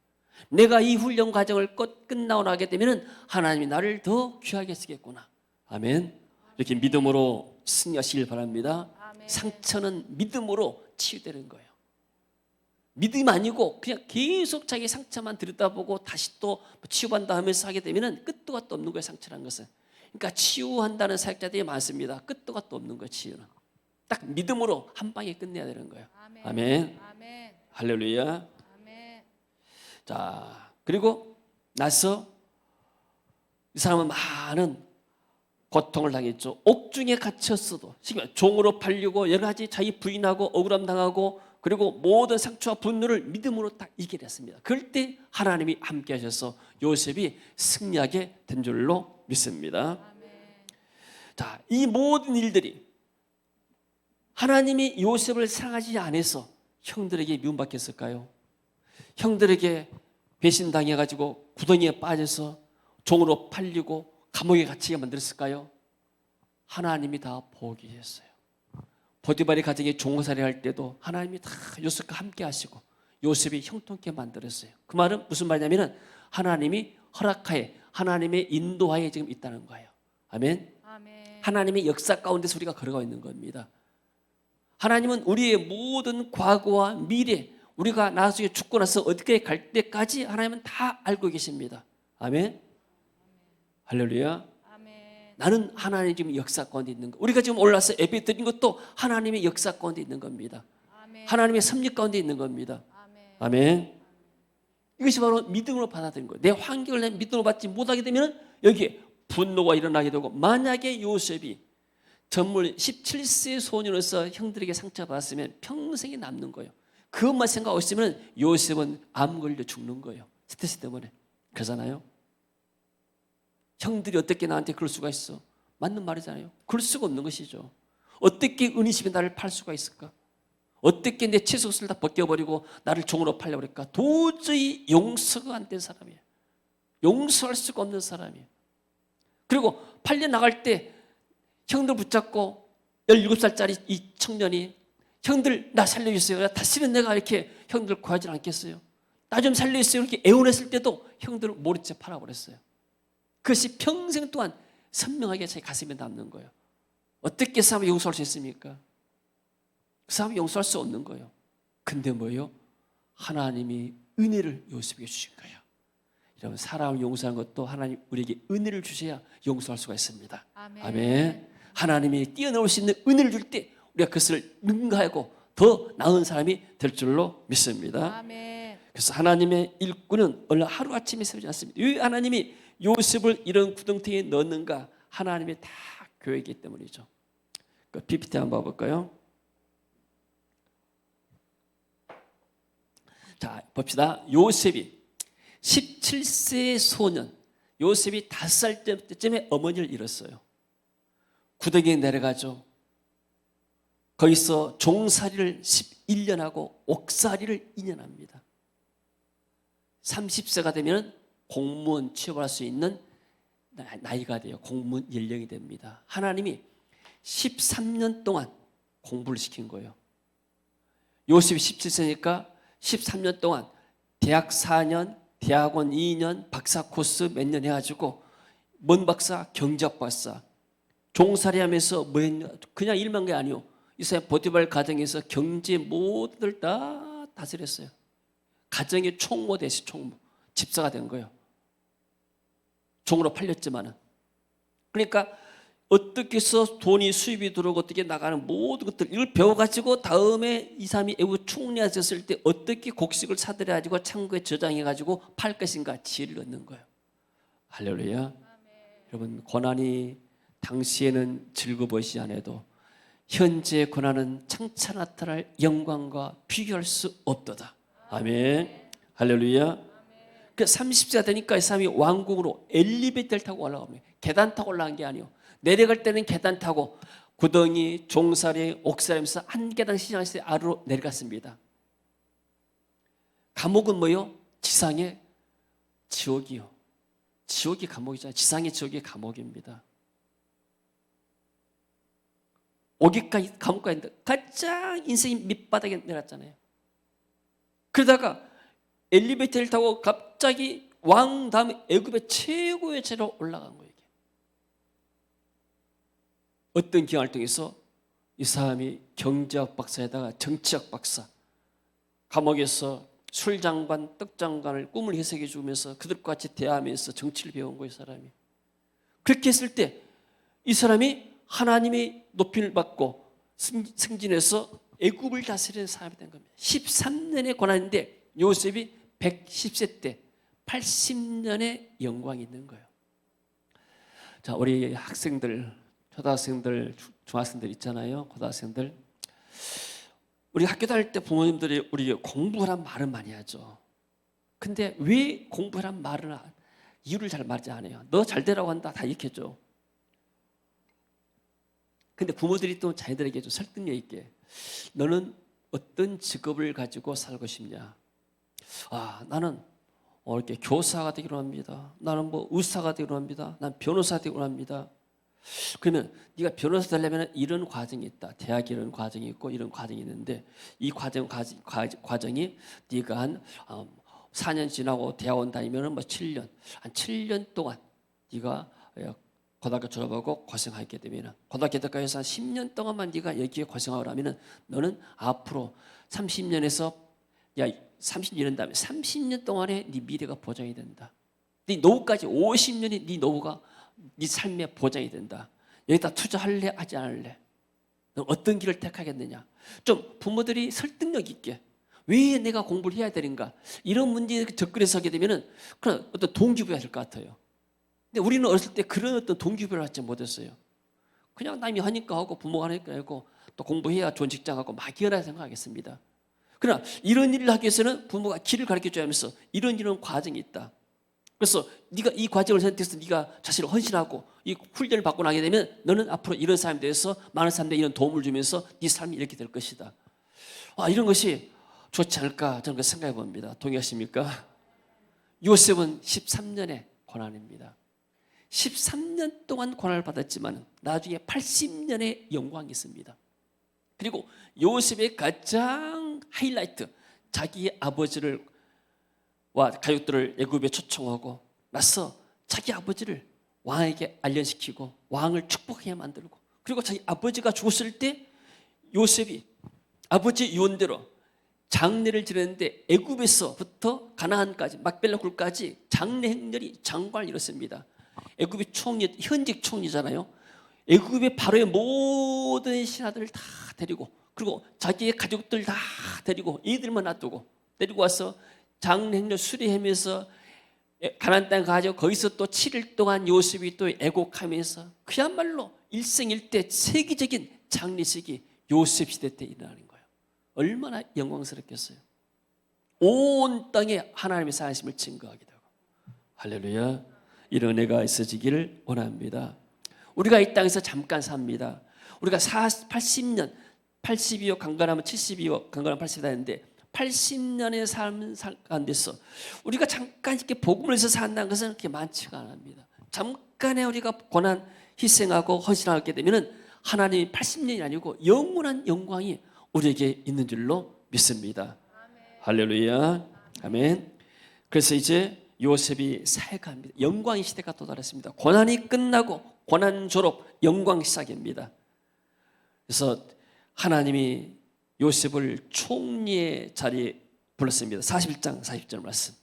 내가 이 훈련 과정을 끝나고 나게 되면 하나님이 나를 더 귀하게 쓰겠구나. 아멘. 이렇게 믿음으로 승리하시길 바랍니다. 아멘. 상처는 믿음으로 치유되는 거예요. 믿음이 아니고 그냥 계속 자기 상처만 들여다보고 다시 또 치유한다 하면서 하게 되면 끝도 갓도 없는 거예요. 상처라는 것은. 그러니까 치유한다는 사역자들이 많습니다. 끝도 갓도 없는 거예요. 치유는. 딱 믿음으로 한 방에 끝내야 되는 거예요. 아멘. 아멘. 아멘. 할렐루야. 아멘. 자, 그리고 나서 이 사람은 많은 고통을 당했죠. 옥중에 갇혔어도 종으로 팔리고 여러 가지 자기 부인하고 억울함 당하고 그리고 모든 상처와 분노를 믿음으로 딱 이겨냈습니다. 그럴 때 하나님이 함께 하셔서 요셉이 승리하게 된 줄로 믿습니다. 아멘. 자, 이 모든 일들이 하나님이 요셉을 사랑하지 않아서 형들에게 미움받겠을까요? 형들에게 배신당해가지고 구덩이에 빠져서 종으로 팔리고 감옥에 갇히게 만들었을까요? 하나님이 다 보고 계셨어요. 보디발의 가정에 종살이 할 때도 하나님이 다 요셉과 함께 하시고 요셉이 형통케 만들었어요. 그 말은 무슨 말이냐면 하나님이 허락하에 하나님의 인도하에 지금 있다는 거예요. 아멘. 아멘. 하나님의 역사 가운데서 우리가 걸어가고 있는 겁니다. 하나님은 우리의 모든 과거와 미래, 우리가 나중에 죽고 나서 어디까지 갈 때까지 하나님은 다 알고 계십니다. 아멘. 할렐루야. 아멘. 나는 하나님의 지금 역사 가운데 있는 거. 우리가 지금 올라서 예배 드린 것도 하나님의 역사 가운데 있는 겁니다. 아멘. 하나님의 섭리 가운데 있는 겁니다. 아멘. 아멘. 이것이 바로 믿음으로 받아들인 거예요. 내 환경을 내 믿음으로 받지 못하게 되면 여기에 분노가 일어나게 되고 만약에 요셉이 정말 17세 소년으로서 형들에게 상처받았으면 평생이 남는 거예요. 그것만 생각하고 있으면 요셉은 암 걸려 죽는 거예요. 스트레스 때문에. 그러잖아요. 형들이 어떻게 나한테 그럴 수가 있어? 맞는 말이잖아요. 그럴 수가 없는 것이죠. 어떻게 은희십이 나를 팔 수가 있을까? 어떻게 내 채소를 다 벗겨버리고 나를 종으로 팔려버릴까? 도저히 용서가 안 된 사람이에요. 용서할 수가 없는 사람이에요. 그리고 팔려나갈 때 형들 붙잡고 17살짜리 이 청년이 형들 나 살려주세요. 다시는 내가 이렇게 형들 구하지 않겠어요. 나 좀 살려주세요. 이렇게 애원했을 때도 형들을 모르채 팔아버렸어요. 그것이 평생 동안 선명하게 제 가슴에 남는 거예요. 어떻게 사람을 용서할 수 있습니까? 그 사람을 용서할 수 없는 거예요. 근데 뭐예요? 하나님이 은혜를 요셉에게 주신 거예요. 여러분, 사람을 용서하는 것도 하나님 우리에게 은혜를 주셔야 용서할 수가 있습니다. 아멘. 아멘. 하나님이 뛰어넘을 수 있는 은혜를 줄 때 우리가 그것을 능가하고 더 나은 사람이 될 줄로 믿습니다. 아멘. 그래서 하나님의 일꾼은 어느 하루아침에 세우지 않습니다. 왜 하나님이 요셉을 이런 구덩텅이에 넣는가? 하나님의 다 계획이기 때문이죠. 그 PPT 한번 봐볼까요? 자, 봅시다. 요셉이 17세의 소년, 요셉이 5살 때쯤에 어머니를 잃었어요. 구덩이에 내려가죠. 거기서 종살이를 11년 하고 옥살이를 2년 합니다. 30세가 되면 공무원 취업을 할 수 있는 나이가 돼요. 공무원 연령이 됩니다. 하나님이 13년 동안 공부를 시킨 거예요. 요셉이 17세니까 13년 동안 대학 4년, 대학원 2년, 박사 코스 몇 년 해가지고 뭔 박사? 경제학 박사. 종살이 하면서 뭐 했냐? 그냥 일만 게 아니요. 이 사람 보디발 가정에서 경제 모두들 다 다스렸어요. 가정의 총무 대신 총무. 집사가 된 거예요. 종으로 팔렸지만은. 그러니까 어떻게 해서 돈이 수입이 들어오고 어떻게 나가는 모든 것들 이걸 배워가지고 다음에 이 사람이 애국 총리하셨을 때 어떻게 곡식을 사들여가지고 창고에 저장해가지고 팔 것인가 지혜를 얻는 거예요. 할렐루야. 아멘. 여러분, 고난이 당시에는 즐거워 보이지 않아도 현재의 고난은 창차 나타날 영광과 비교할 수 없도다. 아멘. 할렐루야. 그 30세가 되니까 이 사람이 왕궁으로 엘리베이터를 타고 올라갑니다. 계단 타고 올라간 게 아니에요. 내려갈 때는 계단 타고 구덩이, 종살이, 옥살이면서 한 계단 시장에서 아래로 내려갔습니다. 감옥은 뭐요? 지상의 지옥이요. 지옥이 감옥이잖아요. 지상의 지옥이 감옥입니다. 오기까지 감옥까지 가장 인생이 밑바닥에 내렸잖아요. 그러다가 엘리베이터를 타고 갑자기 왕 다음에 애굽의 최고의 죄로 올라간 거예요. 어떤 기간을 통해서 이 사람이 경제학 박사에다가 정치학 박사, 감옥에서 술장관, 떡장관을 꿈을 해석해 주면서 그들과 같이 대화하면서 정치를 배운 거예요. 이 사람이. 그렇게 했을 때 이 사람이 하나님의 높임을 받고 승진해서 애굽을 다스리는 사람이 된 겁니다. 13년의 고난인데 요셉이 110세 때 80년의 영광이 있는 거예요. 자, 우리 학생들, 초등학생들, 중학생들 있잖아요. 고등학생들. 우리 학교 다닐 때 부모님들이 우리 공부하란 말은 많이 하죠. 근데 왜 공부하란 말을 이유를 잘 말하지 않아요. 너 잘 되라고 한다. 다 이렇게 해줘. 근데 부모들이 또 자녀들에게 좀 설득력 있게 너는 어떤 직업을 가지고 살고 싶냐? 아, 나는 이렇게 교사가 되기로 합니다. 나는 뭐 의사가 되기로 합니다. 난 변호사 되기로 합니다. 그러면 네가 변호사 되려면 이런 과정이 있다. 대학에 이런 과정이 있고 이런 과정이 있는데 이 과정이 네가 한 4년 지나고 대학원 다니면 뭐 7년, 한 7년 동안 네가 고등학교 졸업하고 고생하게 되면 고등학교 때까지 한 10년 동안만 네가 여기에 고생하고 하면은 너는 앞으로 30년에서 30년 다음에 30년 동안에 네 미래가 보장이 된다. 네 노후까지 50년이 네 노후가 네 삶의 보장이 된다. 여기다 투자할래 하지 않을래? 너 어떤 길을 택하겠느냐? 좀 부모들이 설득력 있게 왜 내가 공부를 해야 되는가? 이런 문제에 접근해서 하게 되면은 그런 어떤 동기부여가 될 것 같아요. 근데 우리는 어렸을 때 그런 어떤 동기부여를 받지 못했어요. 그냥 남이 하니까 하고 부모가 하니까 하고 또 공부해야 좋은 직장 하고 막연하게 생각하겠습니다. 그러나 이런 일을 하기 위해서는 부모가 길을 가르쳐줘야 하면서 이런 과정이 있다. 그래서 네가 이 과정을 선택해서 네가 자신을 헌신하고 이 훈련을 받고 나게 되면 너는 앞으로 이런 사람에 대해서 많은 사람들이 이런 도움을 주면서 네 삶이 이렇게 될 것이다. 이런 것이 좋지 않을까 저는 생각해 봅니다. 동의하십니까? 요셉은 13년의 고난입니다. 13년 동안 고난을 받았지만 나중에 80년의 영광이 있습니다. 그리고 요셉의 가장 하이라이트, 자기 아버지를 와 가족들을 애굽에 초청하고 나서 자기 아버지를 왕에게 알려시키고 왕을 축복하게 만들고, 그리고 자기 아버지가 죽었을 때 요셉이 아버지 유언대로 장례를 지냈는데 애굽에서부터 가나안까지 막벨라 굴까지 장례 행렬이 장관을 이뤘습니다. 애굽의 총리, 현직 총리잖아요. 애굽의 바로의 모든 신하들을 다 데리고, 그리고 자기의 가족들 다 데리고, 이들만 놔두고 데리고 와서 장례 행렬 수리하면서 가나안 땅 가지고 거기서 또 7일 동안 요셉이 또 애곡하면서 그야말로 일생일대 세계적인 장례식이 요셉 시대 때 일어나는 거예요. 얼마나 영광스럽겠어요. 온 땅에 하나님의 살아계심을 증거하기도 하고. 할렐루야. 이런 은혜가 있어지기를 원합니다. 우리가 이 땅에서 잠깐 삽니다. 우리가 80년, 82억 강건하면 72억 강건하면 80이 되는데 80년의 삶 가운데서 우리가 잠깐 이렇게 복음을 위해서 산다는 것은 그렇게 많지가 않습니다. 잠깐에 우리가 고난, 희생하고 헌신하게 되면 하나님이 80년이 아니고 영원한 영광이 우리에게 있는 줄로 믿습니다. 아멘. 할렐루야. 아멘. 그래서 이제 요셉이 사역합니다. 영광의 시대가 도달했습니다. 고난이 끝나고 고난 졸업, 영광 시작입니다. 그래서 하나님이 요셉을 총리의 자리에 불렀습니다. 41장 40절 말씀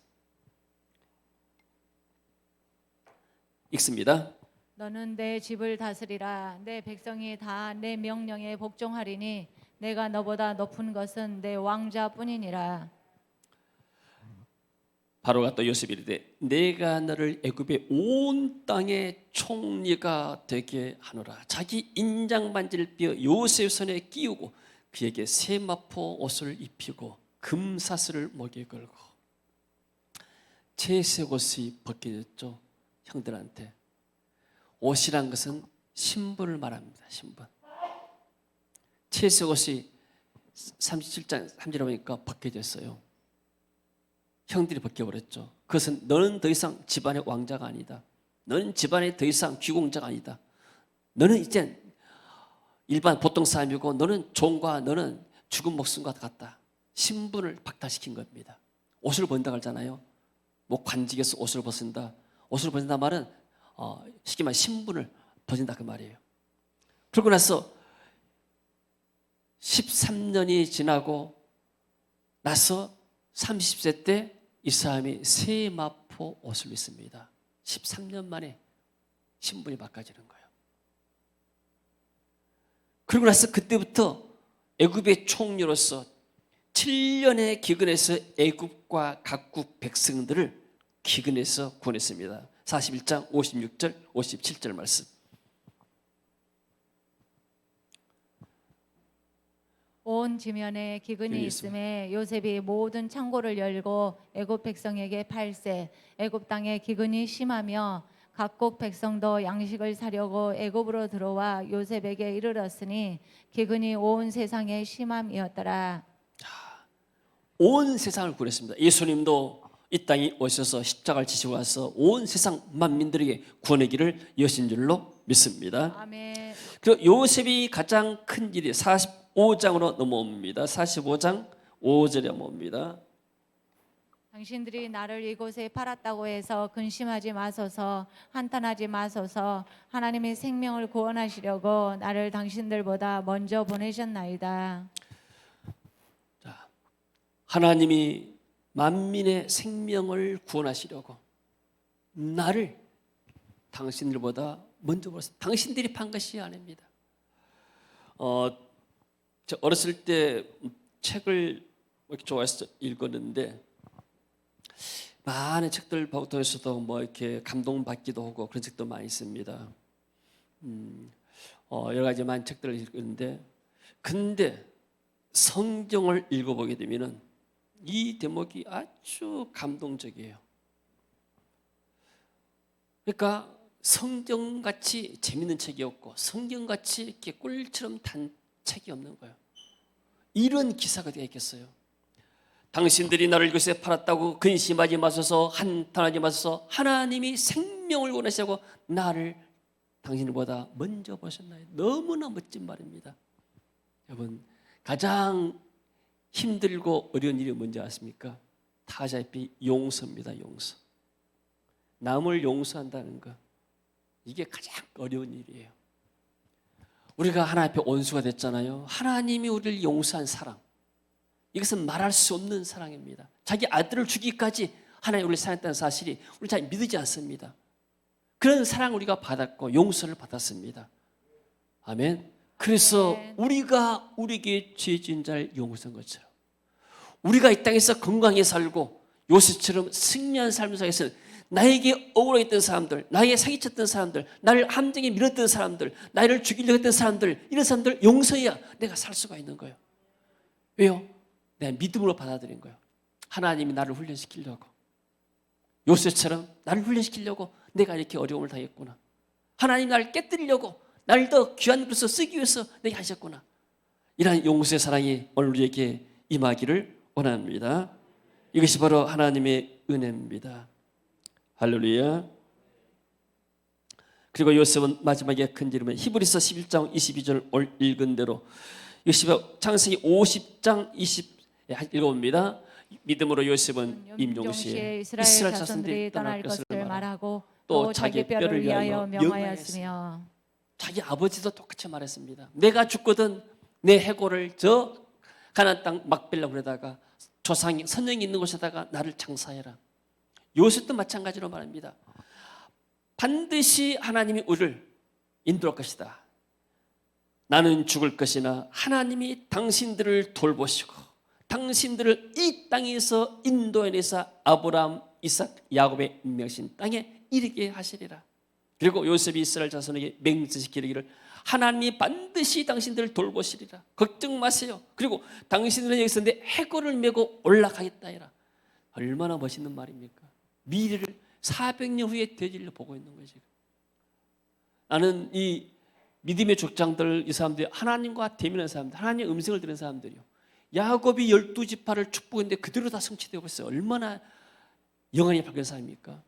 읽습니다. 너는 내 집을 다스리라. 내 백성이 다 내 명령에 복종하리니 내가 너보다 높은 것은 내 왕자뿐이니라. 바로가 또 요셉이 이르되 내가 너를 애굽의 온 땅의 총리가 되게 하노라. 자기 인장 반지를 삐어 요셉 손에 끼우고 그에게 세마포 옷을 입히고 금사슬을 목에 걸고, 채색 옷이 벗겨졌죠. 형들한테 옷이란 것은 신분을 말합니다. 신분. 채색 옷이 37장 3절에 보니까 벗겨졌어요. 형들이 벗겨버렸죠. 그것은 너는 더 이상 집안의 왕자가 아니다. 너는 집안의 더 이상 귀공자가 아니다. 너는 이제 일반 보통 사람이고 너는 종과 너는 죽은 목숨과 같다. 신분을 박탈시킨 겁니다. 옷을 벗는다고 하잖아요. 뭐 관직에서 옷을 벗는다. 옷을 벗는다 말은 쉽게 말해 신분을 벗는다 그 말이에요. 그러고 나서 13년이 지나고 나서 30세 때 이 사람이 세마포 옷을 입습니다. 13년 만에 신분이 바꿔지는 거예요. 그러고 나서 그때부터 애굽의 총리로서 7년의 기근에서 애굽과 각국 백성들을 기근에서 구원했습니다. 41장 56절 57절 말씀. 온 지면에 기근이 있음에 요셉이 모든 창고를 열고 애굽 백성에게 팔세. 애굽 땅에 기근이 심하며 각국 백성도 양식을 사려고 애굽으로 들어와 요셉에게 이르렀으니 기근이 온 세상에 심함이었더라. 온 세상을 구원했습니다. 예수님도 이 땅에 오셔서 십자가를 지시고 와서 온 세상 만민들에게 구원의 길을 여신 줄로 믿습니다. 아멘. 그리고 요셉이 가장 큰 일이 45장으로 넘어옵니다. 45장 5절에 넘어옵니다. 당신들이 나를 이곳에 팔았다고 해서 근심하지 마소서, 한탄하지 마소서. 하나님이 생명을 구원하시려고 나를 당신들보다 먼저 보내셨나이다. 자, 하나님이 만민의 생명을 구원하시려고 나를 당신들보다 먼저 보냈습니다. 당신들이 판 것이 아닙니다. 저 어렸을 때 책을 이렇게 좋아해서 읽었는데 많은 책들 통해서도 뭐 이렇게 감동받기도 하고 그런 책도 많이 있습니다. 여러 가지 많은 책들을 읽었는데 근데 성경을 읽어보게 되면은 이 대목이 아주 감동적이에요. 그러니까 성경같이 재밌는 책이 없고 성경같이 이렇게 꿀처럼 단 책이 없는 거예요. 이런 기사가 어디가 있겠어요? 당신들이 나를 이곳에 팔았다고 근심하지 마소서, 한탄하지 마소서. 하나님이 생명을 원하시고 나를 당신보다 먼저 보셨나요? 너무나 멋진 말입니다. 여러분, 가장 힘들고 어려운 일이 뭔지 아십니까? 다 아시다시피 용서입니다. 용서. 남을 용서한다는 것, 이게 가장 어려운 일이에요. 우리가 하나님 앞에 원수가 됐잖아요. 하나님이 우리를 용서한 사랑, 이것은 말할 수 없는 사랑입니다. 자기 아들을 주기까지 하나님 우리를 사랑했다는 사실이 우리 잘 믿지 않습니다. 그런 사랑 우리가 받았고 용서를 받았습니다. 아멘. 그래서 우리가 우리에게 죄 지은 자를 용서한 것처럼 우리가 이 땅에서 건강히 살고 요셉처럼 승리한 삶을 살아서 나에게 억울했던 사람들, 나에게 사기쳤던 사람들, 나를 함정에 밀었던 사람들, 나를 죽이려고 했던 사람들, 이런 사람들 용서해야 내가 살 수가 있는 거예요. 왜요? 내가 믿음으로 받아들인 거예요. 하나님이 나를 훈련시키려고, 요셉처럼 나를 훈련시키려고 내가 이렇게 어려움을 당했구나. 하나님 나를 깨뜨리려고 나를 더 귀한 그릇으로 쓰기 위해서 내게 하셨구나. 이러한 용서의 사랑이 오늘 우리에게 임하기를 원합니다. 이것이 바로 하나님의 은혜입니다. 할렐루야. 그리고 요셉은 마지막에 큰지르면 히브리서 11장 22절 오늘 읽은 대로 이것이 창세기 50장 20 읽어봅니다. 믿음으로 요셉은 임종시에 이스라엘 자손들이 떠날 것을 말하고 또 자기 뼈를 위하여 명하였으며, 자기 아버지도 똑같이 말했습니다. 내가 죽거든 내 해골을 저 가나안 땅 막벨라 그러다가 조상이 선영이 있는 곳에다가 나를 장사해라. 요셉도 마찬가지로 말합니다. 반드시 하나님이 우리를 인도할 것이다. 나는 죽을 것이나 하나님이 당신들을 돌보시고 당신들을 이 땅에서 인도해내서 아브라함, 이삭, 야곱의 명신 땅에 이르게 하시리라. 그리고 요셉이 이스라엘 자손에게 맹세시키기를 하나님이 반드시 당신들을 돌보시리라. 걱정 마세요. 그리고 당신들은 여기서 내 해골을 메고 올라가겠다 해라. 얼마나 멋있는 말입니까? 미래를 400년 후에 되리를 보고 있는 거예요. 지금. 나는 이 믿음의 족장들, 이 사람들이 하나님과 대면한 사람들, 하나님의 음성을 들은 사람들이요. 야곱이 12지파를 축복했는데 그대로 다 성취되고 있어요. 얼마나 영안이 밝은 사람입니까?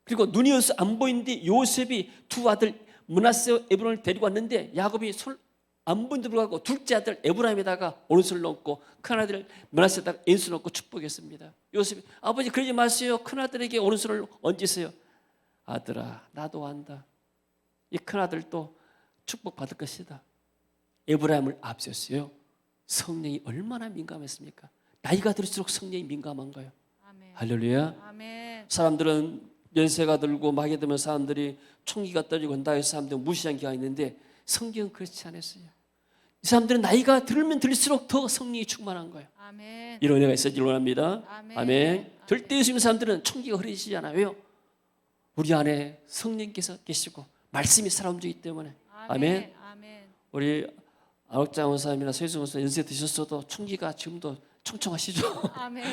그리고 눈이 어서 안 보이는데 요셉이 두 아들 므낫세와 에브론을 데리고 왔는데 야곱이 손 안 보이는데 불구하고 둘째 아들 에브라임에다가 오른손을 넣고 큰 아들 므낫세에다가 왼손을 넣고 축복했습니다. 요셉이 아버지 그러지 마세요. 큰 아들에게 오른손을 얹으세요. 아들아 나도 안다. 이 큰 아들도 축복받을 것이다. 에브라임을 앞세웠어요. 성령이 얼마나 민감했습니까? 나이가 들수록 성령이 민감한 거예요. 아멘. 할렐루야. 아멘. 사람들은 연세가 들고 마게 되면 사람들이 총기가 떨어지고 한다 해서 사람들은 무시한 게가 있는데 성경은 그렇지 않았어요. 이 사람들은 나이가 들면 들수록 더 성령이 충만한 거예요. 아멘. 이런 은혜가 있어지길 원합니다. 아멘. 아멘. 절대 예수 믿는 사람들은 총기가 흐려지지 않아요. 왜요? 우리 안에 성령께서 계시고 말씀이 살아움직이기 때문에. 아멘. 아멘. 우리 안옥장 원사님이나 서희수 원사님 연세 드셨어도 총기가 지금도 청청하시죠? 아멘.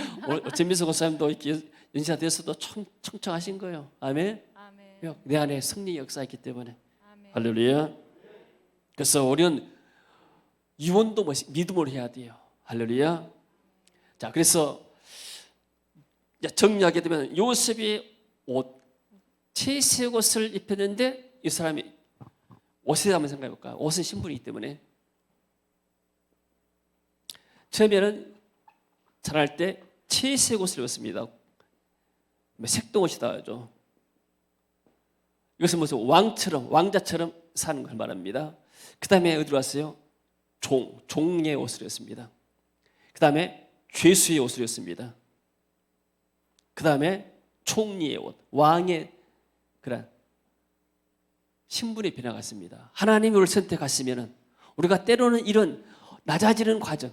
전민석 원사님도 이렇게 연세가 됐어도 청청하신 거예요. 아멘. 아멘. 내 안에 성령의 역사가 있기 때문에. 아멘. 할렐루야. 그래서 우리는 유언도 믿음으로 해야 돼요. 할렐루야. 자, 그래서 정리하게 되면 요셉이 채색 옷을 입혔는데 이 사람이 옷에 한번 생각해 볼까요? 옷은 신분이기 때문에 처음에는 자랄 때 채색 옷을 입었습니다. 색동옷이다 하죠. 이것은 무슨 왕자처럼 사는 걸 말합니다. 그 다음에 어디로 왔어요? 종의 옷을 입었습니다. 그 다음에 죄수의 옷을 입었습니다. 그 다음에 총리의 옷, 왕의 그런 신분의 변화가 있습니다. 하나님이 우리를 선택하시면은 우리가 때로는 이런 낮아지는 과정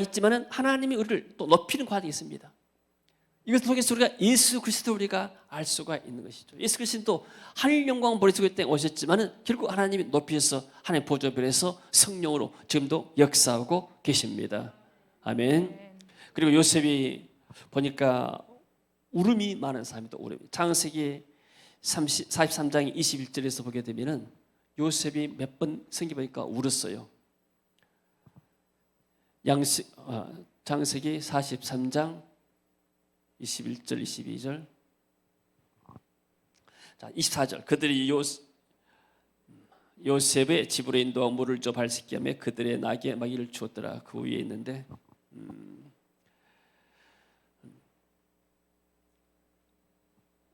있지만은 하나님이 우리를 또 높이는 과정이 있습니다. 이것을 통해서 우리가 예수 그리스도를 우리가 알 수가 있는 것이죠. 예수 그리스도도 하늘 영광을 버리시고 이 땅에 오셨지만은 결국 하나님이 높이셔서 하나님 보좌변에서 성령으로 지금도 역사하고 계십니다. 아멘. 그리고 요셉이 보니까 울음이 많은 사람이다. 울음이. 창세기 43장 21절에서 보게 되면은 요셉이 몇 번 성경 보니까 울었어요. 창세기 43장 21절 22절. 자, 24절. 그들이 요셉의 집으로 인도하 물을 줘 발식게 하며 그들의 낙에 먹이를 주었더라. 그 위에 있는데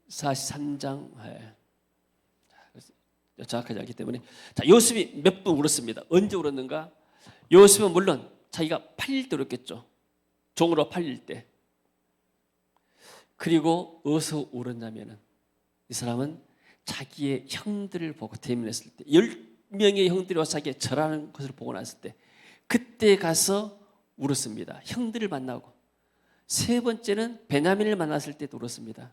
43장 정확하지 않기 때문에 자, 요셉이 몇 번 울었습니다. 언제 울었는가? 요셉은 물론 자기가 팔릴 때 울었겠죠. 종으로 팔릴 때. 그리고 어디서 울었냐면은 이 사람은 자기의 형들을 보고 대면했을 때 10명의 형들이 와서 자기가 절하는 것을 보고 났을 때 그때 가서 울었습니다. 형들을 만나고 세 번째는 베냐민을 만났을 때도 울었습니다.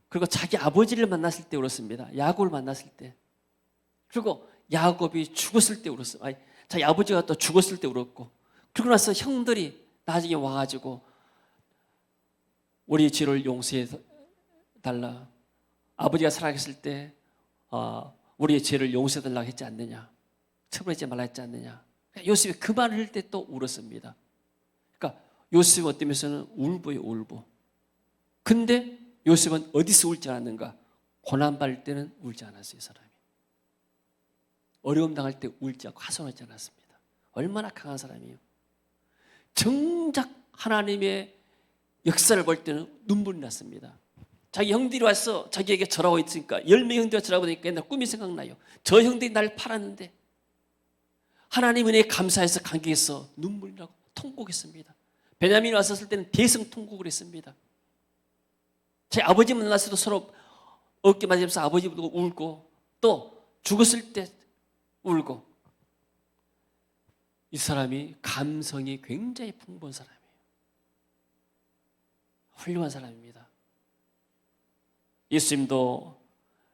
그리고 자기 아버지를 만났을 때 울었습니다. 야곱을 만났을 때. 그리고 야곱이 죽었을 때 울었어요. 아니, 자기 아버지가 또 죽었을 때 울었고 그리고 나서 형들이 나중에 와가지고 우리 죄를 용서해 달라. 아버지가 살아계실 때 우리의 죄를 용서해 달라고 했지 않느냐. 처벌하지 말라 했지 않느냐. 요셉이 그 말을 할 때 또 울었습니다. 그러니까 요셉이 어떤 면에서는 울보예요. 울보. 근데 요셉은 어디서 울지 않았는가? 고난받을 때는 울지 않았어요. 이 사람이. 어려움 당할 때 울지 않고 하소연하지 않았습니다. 얼마나 강한 사람이에요. 정작 하나님의 역사를 볼 때는 눈물이 났습니다. 자기 형들이 와서 자기에게 절하고 있으니까 10명 형들이 절하고 있으니까 옛날 꿈이 생각나요. 저 형들이 날 팔았는데 하나님 은혜에 감사해서 감격해서 눈물이 나고 통곡했습니다. 베냐민이 왔었을 때는 대성통곡을 했습니다. 제 아버지 만났을 때도 서로 어깨 맞으면서 아버지 보고 울고 또 죽었을 때 울고 이 사람이 감성이 굉장히 풍부한 사람이에요. 훌륭한 사람입니다. 예수님도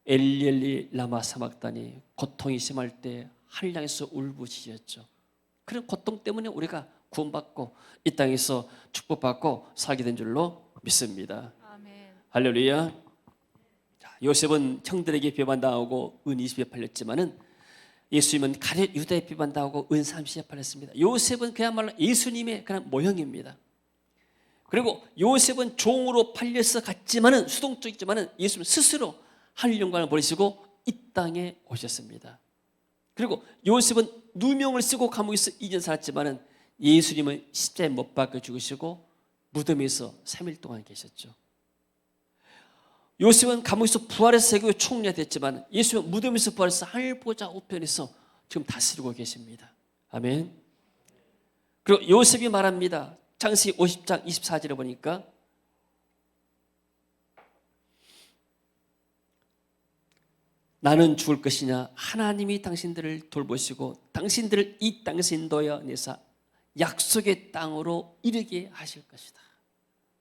엘리 라마 사막다니 고통이 심할 때 하늘 향해서 울부짖었죠. 그런 고통 때문에 우리가 구원받고 이 땅에서 축복받고 살게 된 줄로 믿습니다. 아멘. 할렐루야. 요셉은 형들에게 배반당하고 은 20에 팔렸지만은 예수님은 가룟 유다에 배반당하고 은 30에 팔렸습니다. 요셉은 그야말로 예수님의 그런 모형입니다. 그리고 요셉은 종으로 팔려서 갔지만은 수동적이지만은 예수님 스스로 하늘 영광을 버리시고 이 땅에 오셨습니다. 그리고 요셉은 누명을 쓰고 감옥에서 2년 살았지만은 예수님은 십자가에 못 박혀 죽으시고 무덤에서 3일 동안 계셨죠. 요셉은 감옥에서 부활해서 세계의 총리가 됐지만 예수님은 무덤에서 부활해서 하늘 보좌 우편에서 지금 다스리고 계십니다. 아멘. 그리고 요셉이 말합니다. 창세기 50장 24절에 보니까 나는 죽을 것이냐 하나님이 당신들을 돌보시고 당신들을 이 땅에서 인도하여 내사 약속의 땅으로 이르게 하실 것이다.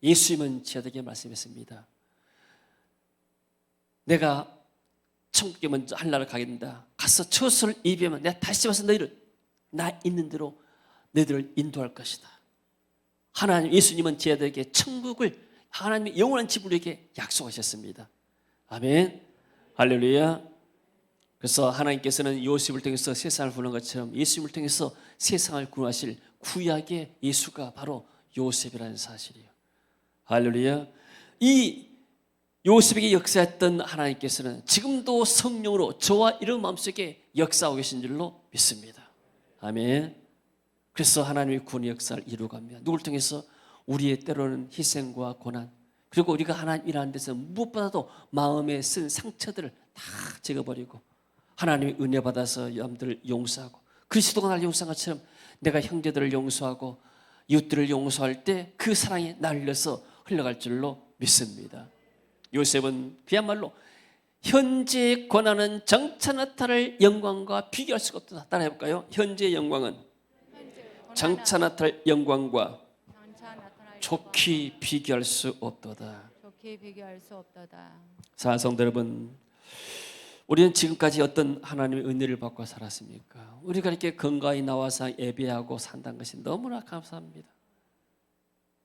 예수님은 저에게 말씀했습니다. 내가 천국에 먼저 하늘나라를 가게 된다. 가서 처소를 예비하면 내가 다시 와서 너희를 나 있는 대로 너희들을 인도할 것이다. 하나님 예수님은 저희들에게 천국을 하나님의 영원한 집을 우리에게 약속하셨습니다. 아멘. 할렐루야. 그래서 하나님께서는 요셉을 통해서 세상을 구원한 것처럼 예수님을 통해서 세상을 구원하실 구약의 예수가 바로 요셉이라는 사실이에요. 할렐루야. 이 요셉에게 역사했던 하나님께서는 지금도 성령으로 저와 이런 마음속에 역사하고 계신 줄로 믿습니다. 아멘. 그래서 하나님의 구원의 역사를 이루어갑니다. 누굴 통해서? 우리의 때로는 희생과 고난, 그리고 우리가 하나님이라는 데서 무엇보다도 마음에 쓴 상처들을 다 제거버리고 하나님의 은혜 받아서 남들을 용서하고 그리스도가 나를 용서한 것처럼 내가 형제들을 용서하고 이웃들을 용서할 때 그 사랑이 나를 흘려서 흘러갈 줄로 믿습니다. 요셉은 그야말로 현재의 고난은 장차 나타날 영광과 비교할 수가 없다. 따라해볼까요? 현재의 영광은 장차 나타날 영광과 좋게 비교할 수 없도다. 좋게 비교할 수 없도다. 사랑하는 성도 여러분, 우리는 지금까지 어떤 하나님의 은혜를 받고 살았습니까? 우리가 이렇게 건강히 나와서 예배하고 산다는 것이 너무나 감사합니다.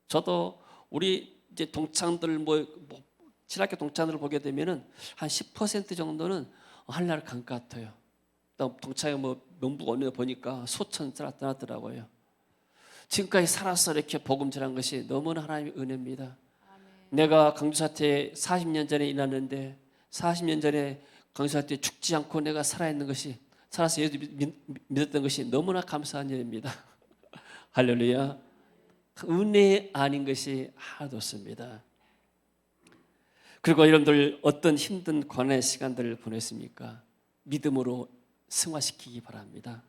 저도 우리 이제 동창들 신학교 동창들을 보게 되면은 한 10% 정도는 한나라 간 것 같아요. 또 동창회 명부가 오늘 보니까 소천 떠났더라고요. 지금까지 살아서 이렇게 복음 전한 것이 너무나 하나님의 은혜입니다. 아멘. 내가 강주사태 40년 전에 일어났는데 40년 전에 강주사태 죽지 않고 내가 살아있는 것이 살아서 예수 믿었던 것이 너무나 감사한 일입니다. 할렐루야. 은혜 아닌 것이 하나도 없습니다. 그리고 여러분들 어떤 힘든 고난의 시간들을 보냈습니까? 믿음으로 승화시키기 바랍니다.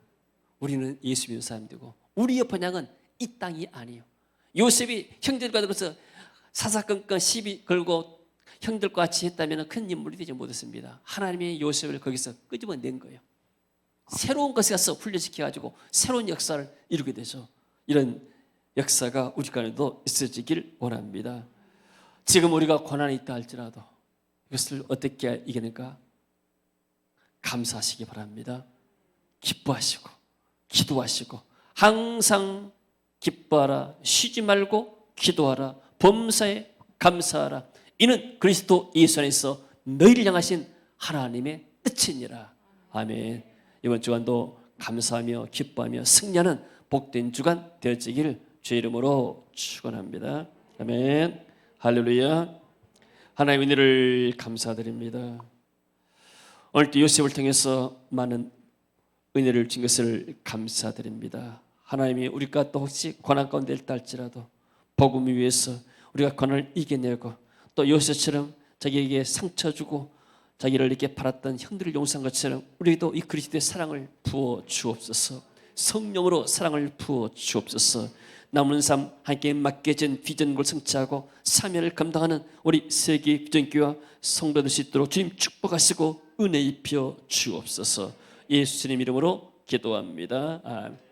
우리는 예수 믿는 사람들이고 우리의 번향은 이 땅이 아니에요. 요셉이 형들과 들어서 사사건건 시비 걸고 형들과 같이 했다면 큰 인물이 되지 못했습니다. 하나님이 요셉을 거기서 끄집어낸 거예요. 새로운 것에 가서 훈련시켜가지고 새로운 역사를 이루게 되죠. 이런 역사가 우리 가운데도 있어지길 원합니다. 지금 우리가 고난이 있다 할지라도 이것을 어떻게 이겨낼까? 감사하시기 바랍니다. 기뻐하시고 기도하시고 항상 기뻐하라, 쉬지 말고 기도하라, 범사에 감사하라. 이는 그리스도 예수 안에서 너희를 향하신 하나님의 뜻이니라. 아멘. 이번 주간도 감사하며 기뻐하며 승리하는 복된 주간 되어지기를 주의 이름으로 축원합니다. 아멘. 할렐루야. 하나님의 은혜를 감사드립니다. 오늘 또 요셉을 통해서 많은 은혜를 준 것을 감사드립니다. 하나님이 우리가 또 혹시 고난 가운데 있다 할지라도 복음을 위해서 우리가 고난을 이겨내고 또 요셉처럼 자기에게 상처 주고 자기를 이렇게 팔았던 형들을 용서한 것처럼 우리도 이 그리스도의 사랑을 부어 주옵소서. 성령으로 사랑을 부어 주옵소서. 남은 삶 함께 맡겨진 비전을 성취하고 사명을 감당하는 우리 세계 비전교회와 성도될 수 있도록 주님 축복하시고 은혜 입혀 주옵소서. 예수님 이름으로 기도합니다. 아멘.